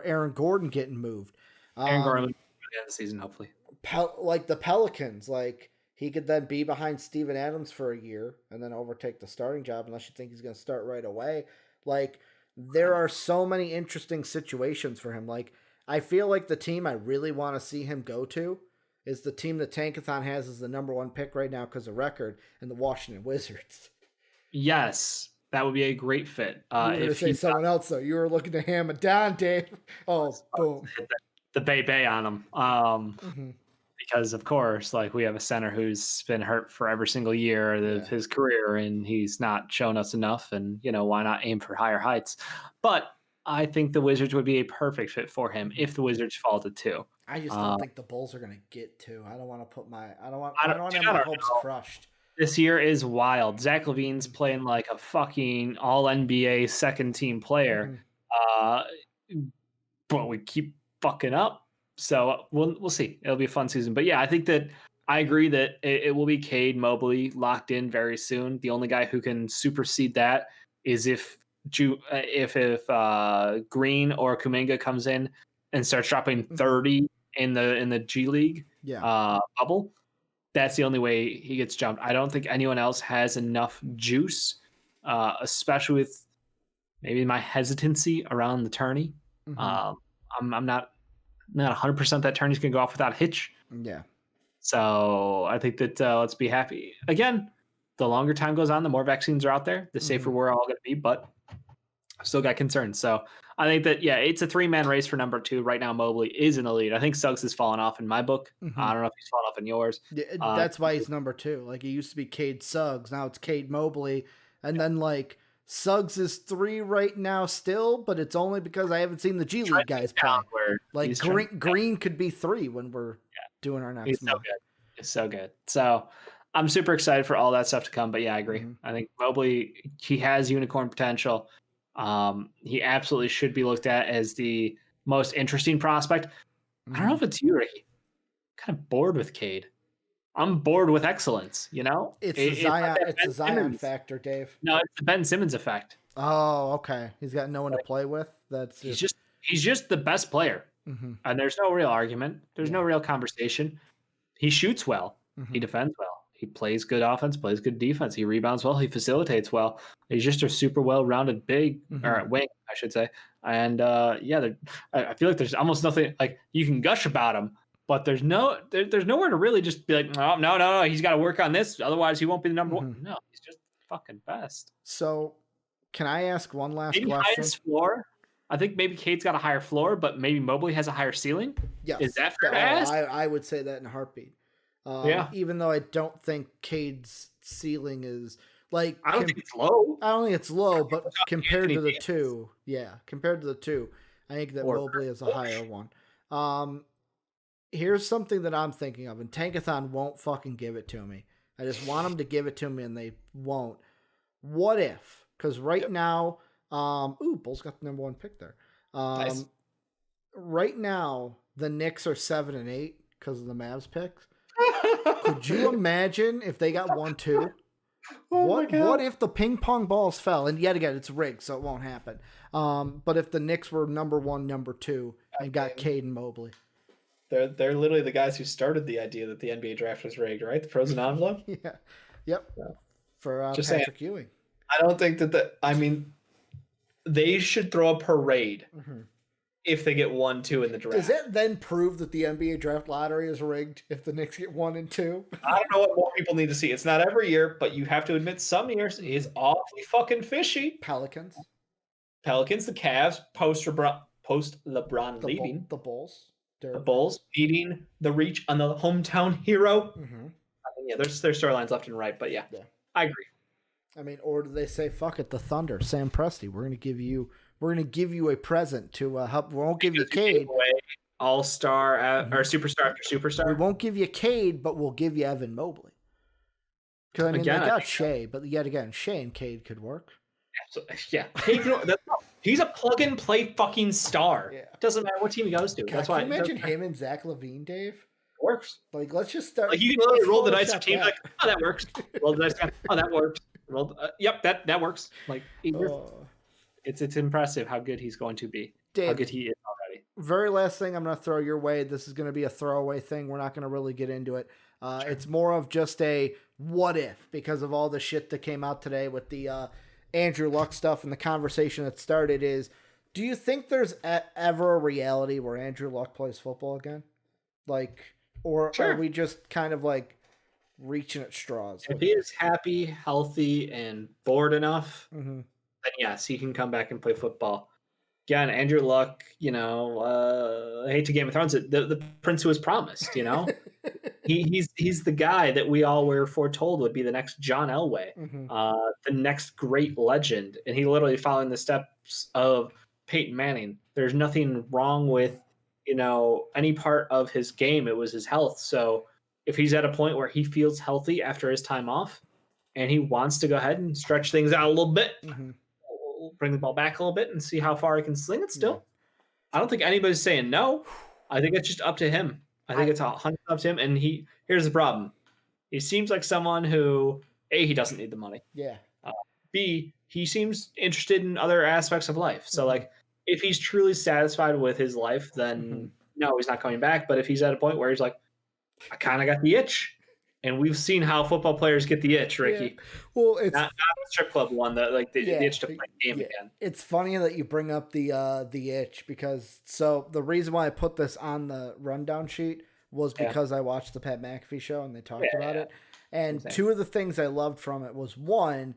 [SPEAKER 1] Aaron Gordon getting moved.
[SPEAKER 3] Aaron Gordon will be at the end of the season, hopefully.
[SPEAKER 1] The Pelicans, he could then be behind Steven Adams for a year and then overtake the starting job unless you think he's going to start right away. There are so many interesting situations for him. I feel like the team I really want to see him go to is the team that Tankathon has as the number 1 pick right now because of record, and the Washington Wizards.
[SPEAKER 3] Yes, that would be a great fit.
[SPEAKER 1] You were going to say someone else, though. You were looking to ham it down, Dave. Oh, boom.
[SPEAKER 3] the Bay on him. Because of course, like we have a center who's been hurt for every single year of his career, and he's not shown us enough. And why not aim for higher heights? But I think the Wizards would be a perfect fit for him if the Wizards fall to 2.
[SPEAKER 1] I just don't think the Bulls are going to get 2. I don't want to put my I don't want to have my hopes crushed.
[SPEAKER 3] This year is wild. Zach LaVine's playing like a fucking all NBA second team player. But we keep fucking up. So we'll see. It'll be a fun season. But yeah, I think that I agree that it will be Cade Mobley locked in very soon. The only guy who can supersede that is if Green or Kuminga comes in and starts dropping 30 in the G League bubble. That's the only way he gets jumped. I don't think anyone else has enough juice, especially with maybe my hesitancy around the tourney. I'm not 100% that tourney's going to go off without a hitch.
[SPEAKER 1] Yeah.
[SPEAKER 3] So I think that let's be happy. Again, the longer time goes on, the more vaccines are out there, the safer we're all going to be, but still got concerns. So I think that, it's a 3-man race for number 2. Right now, Mobley is in the lead. I think Suggs has fallen off in my book. I don't know if he's fallen off in yours.
[SPEAKER 1] Yeah, that's why he's number 2. Like, it used to be Cade Suggs. Now it's Cade Mobley. And then, like, Suggs is 3 right now still, but it's only because I haven't seen the G League guys play. Like, Green could be 3 when we're doing our next month.
[SPEAKER 3] It's so good. So I'm super excited for all that stuff to come. But yeah, I agree. I think Mobley, he has unicorn potential. He absolutely should be looked at as the most interesting prospect. I don't know if it's you, Ricky. I'm kind of bored with Cade. I'm bored with excellence,
[SPEAKER 1] It's the Zion factor, Dave.
[SPEAKER 3] No, it's the Ben Simmons effect.
[SPEAKER 1] Oh, okay. He's got no one to play with.
[SPEAKER 3] He's just the best player. And there's no real argument. There's no real conversation. He shoots well. He defends well. He plays good offense, plays good defense. He rebounds well. He facilitates well. He's just a super well-rounded big or wing, I should say. And I feel like there's almost nothing like you can gush about him, but there's nowhere to really just be like, oh, no, he's got to work on this, otherwise he won't be the number 1. No, he's just fucking best.
[SPEAKER 1] So, can I ask one last
[SPEAKER 3] maybe
[SPEAKER 1] question?
[SPEAKER 3] Highest floor. I think maybe Cade's got a higher floor, but maybe Mobley has a higher ceiling.
[SPEAKER 1] Yes.
[SPEAKER 3] Is that fair to ask?
[SPEAKER 1] I would say that in a heartbeat. Even though I don't think Cade's ceiling is like.
[SPEAKER 3] I don't think it's low.
[SPEAKER 1] I don't think it's low, but compared to the 2, I think that Mobley is a higher one. Here's something that I'm thinking of, and Tankathon won't fucking give it to me. I just want them to give it to me, and they won't. What if? Because right now, Bulls got the number 1 pick there.
[SPEAKER 3] Nice.
[SPEAKER 1] Right now, the Knicks are 7 and 8 because of the Mavs picks. Could you imagine if they got 1-2? What if the ping pong balls fell? And yet again, it's rigged, so it won't happen. But if the Knicks were number 1, number 2, and got Cade and Mobley.
[SPEAKER 2] They're literally the guys who started the idea that the NBA draft was rigged, right? The frozen envelope?
[SPEAKER 1] Yeah. Yep. Yeah. For
[SPEAKER 2] Just
[SPEAKER 1] Patrick Ewing.
[SPEAKER 2] I don't think they should throw a parade if they get 1-2 in the draft.
[SPEAKER 1] Does that then prove that the NBA draft lottery is rigged if the Knicks get 1 and 2?
[SPEAKER 2] I don't know what more people need to see. It's not every year, but you have to admit some years is awfully fucking fishy.
[SPEAKER 1] Pelicans,
[SPEAKER 2] the Cavs, post LeBron leaving.
[SPEAKER 1] The Bulls.
[SPEAKER 2] The Bulls beating the Reach on the hometown hero. There's storylines left and right, but yeah, I agree.
[SPEAKER 1] I mean, or do they say, "Fuck it, the Thunder, Sam Presti, we're gonna give you a present to help. We won't give you Cade,
[SPEAKER 2] all-star or superstar after superstar.
[SPEAKER 1] We won't give you Cade, but we'll give you Evan Mobley." Because I mean, they got Shea, but yet again, Shea and Cade could work.
[SPEAKER 2] Yeah, he's a plug-and-play fucking star. Yeah. Doesn't matter what team he goes to.
[SPEAKER 1] That's why. Can you imagine him and Zach LaVine, Dave?
[SPEAKER 2] Works.
[SPEAKER 1] Like, let's just start.
[SPEAKER 2] Like, you can literally roll the dice of teams. Like, oh, that works. Roll the dice. Oh, that works. Yep, that works. Like, it's impressive how good he's going to be.
[SPEAKER 1] Dave,
[SPEAKER 2] how good he is already.
[SPEAKER 1] Very last thing I'm going to throw your way. This is going to be a throwaway thing. We're not going to really get into it. Sure. It's more of just a what if, because of all the shit that came out today with the Andrew Luck stuff and the conversation that started is, do you think there's ever a reality where Andrew Luck plays football again? Like, or are we just kind of like reaching at straws?
[SPEAKER 2] If he is happy, healthy, and bored enough, then yes, he can come back and play football.
[SPEAKER 3] again, Andrew Luck, I hate to Game of Thrones it, the prince who was promised, he's the guy that we all were foretold would be the next John Elway, the next great legend, and he literally following the steps of Peyton Manning. There's nothing wrong with any part of his game. It was his health. So if he's at a point where he feels healthy after his time off, and he wants to go ahead and stretch things out a little bit, bring the ball back a little bit, and see how far he can sling it. Still, I don't think anybody's saying no. I think it's just up to him. I think it's 100% up to him. And here's the problem. He seems like someone who, A, he doesn't need the money.
[SPEAKER 1] Yeah.
[SPEAKER 3] B, he seems interested in other aspects of life. So, like, if he's truly satisfied with his life, then no, he's not coming back. But if he's at a point where he's like, I kind of got the itch. And we've seen how football players get the itch, Ricky.
[SPEAKER 1] Yeah. Well, it's
[SPEAKER 3] not the strip club one, the itch to play the game again.
[SPEAKER 1] It's funny that you bring up the itch, because the reason why I put this on the rundown sheet was because I watched the Pat McAfee show and they talked about it. And two of the things I loved from it was, one,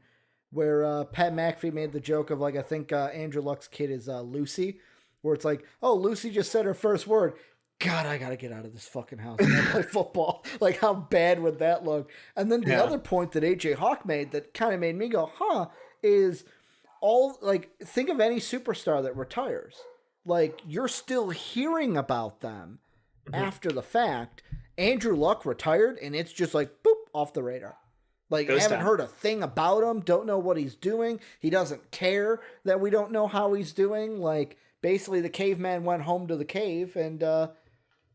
[SPEAKER 1] where Pat McAfee made the joke of, like, I think Andrew Luck's kid is Lucy, where it's like, oh, Lucy just said her first word. God, I got to get out of this fucking house and play football. Like, how bad would that look? And then the other point that AJ Hawk made that kind of made me go, is think of any superstar that retires. Like, you're still hearing about them after the fact. Andrew Luck retired, and it's just like, boop, off the radar. Like, haven't heard a thing about him, don't know what he's doing. He doesn't care that we don't know how he's doing. Like, basically, the caveman went home to the cave, and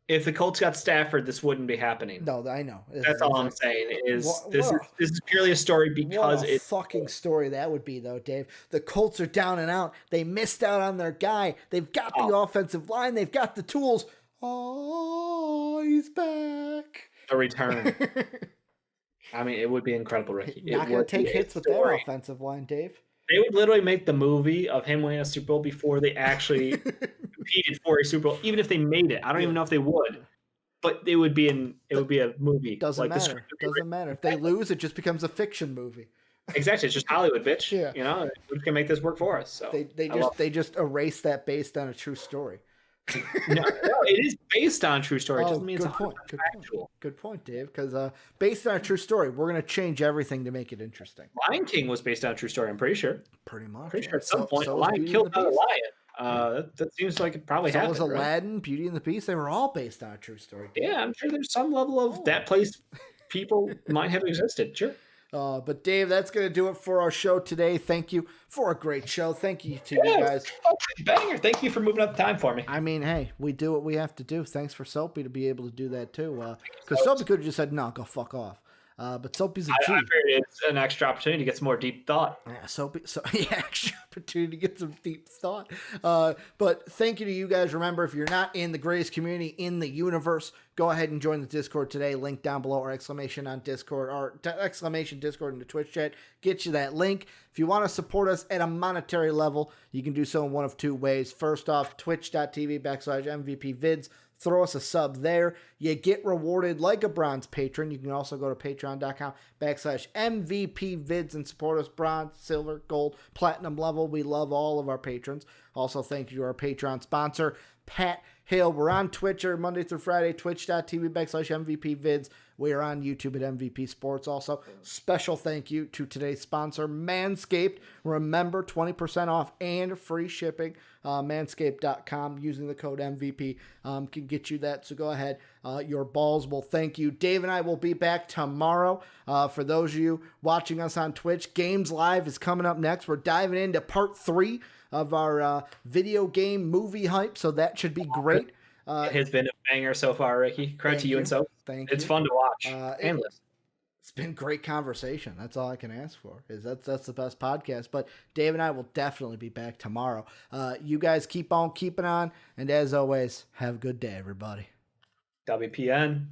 [SPEAKER 3] if the Colts got Stafford, this wouldn't be happening.
[SPEAKER 1] No, I know.
[SPEAKER 3] That's all I'm saying. This is purely a story because
[SPEAKER 1] it's a fucking story that would be, though, Dave. The Colts are down and out. They missed out on their guy. They've got the offensive line. They've got the tools. Oh, he's back.
[SPEAKER 3] A return. I mean, it would be incredible, Ricky.
[SPEAKER 1] Not going to take hits with their offensive line, Dave.
[SPEAKER 3] They would literally make the movie of him winning a Super Bowl before they actually competed for a Super Bowl, even if they made it. I don't even know if they would, but it would be a movie.
[SPEAKER 1] Doesn't matter. Doesn't matter. If they lose, it just becomes a fiction movie.
[SPEAKER 3] Exactly. It's just Hollywood, bitch. Yeah. We can make this work for us. So
[SPEAKER 1] they just erase that based on a true story.
[SPEAKER 3] No, it is based on a true story. It doesn't mean it's
[SPEAKER 1] factual. Good point, Dave. Because based on a true story, we're going to change everything to make it interesting.
[SPEAKER 3] Lion King was based on a true story. I'm pretty sure.
[SPEAKER 1] Pretty much.
[SPEAKER 3] Pretty sure at some point, a lion killed another lion. That seems like it probably happened.
[SPEAKER 1] So was Aladdin, right? Beauty and the Beast. They were all based on a true story.
[SPEAKER 3] Dave. Yeah, I'm sure there's some level of that place people might have existed. Sure.
[SPEAKER 1] But Dave, that's going to do it for our show today. Thank you for a great show. Thank you to you guys.
[SPEAKER 3] Banger. Thank you for moving up the time for me.
[SPEAKER 1] I mean, hey, we do what we have to do. Thanks for Soapy to be able to do that too. Because Soapy could have just said, no, go fuck off. But Soapy's a G.
[SPEAKER 3] I figured it's an extra opportunity to get some more deep thought.
[SPEAKER 1] Yeah, extra opportunity to get some deep thought. But thank you to you guys. Remember, if you're not in the greatest community in the universe, go ahead and join the Discord today. Link down below, or exclamation on Discord, or exclamation Discord in the Twitch chat. Get you that link. If you want to support us at a monetary level, you can do so in one of two ways. First off, twitch.tv/MVPvids. Throw us a sub there. You get rewarded like a bronze patron. You can also go to patreon.com/MVPvids and support us bronze, silver, gold, platinum level. We love all of our patrons. Also, thank you to our Patreon sponsor, Pat Hill. We're on Twitch every Monday through Friday, twitch.tv/MVPvids. We are on YouTube at MVP Sports. Also, special thank you to today's sponsor, Manscaped. Remember, 20% off and free shipping. Manscaped.com using the code MVP can get you that. So go ahead. Your balls will thank you. Dave and I will be back tomorrow. For those of you watching us on Twitch, Games Live is coming up next. We're diving into part 3 of our video game movie hype. So that should be great.
[SPEAKER 3] It has been a banger so far, Ricky. Credit to you and so.
[SPEAKER 1] Thank you.
[SPEAKER 3] It's fun to watch and listen.
[SPEAKER 1] It's been great conversation. That's all I can ask for. That's the best podcast. But Dave and I will definitely be back tomorrow. You guys keep on keeping on, and as always, have a good day, everybody.
[SPEAKER 3] WPN.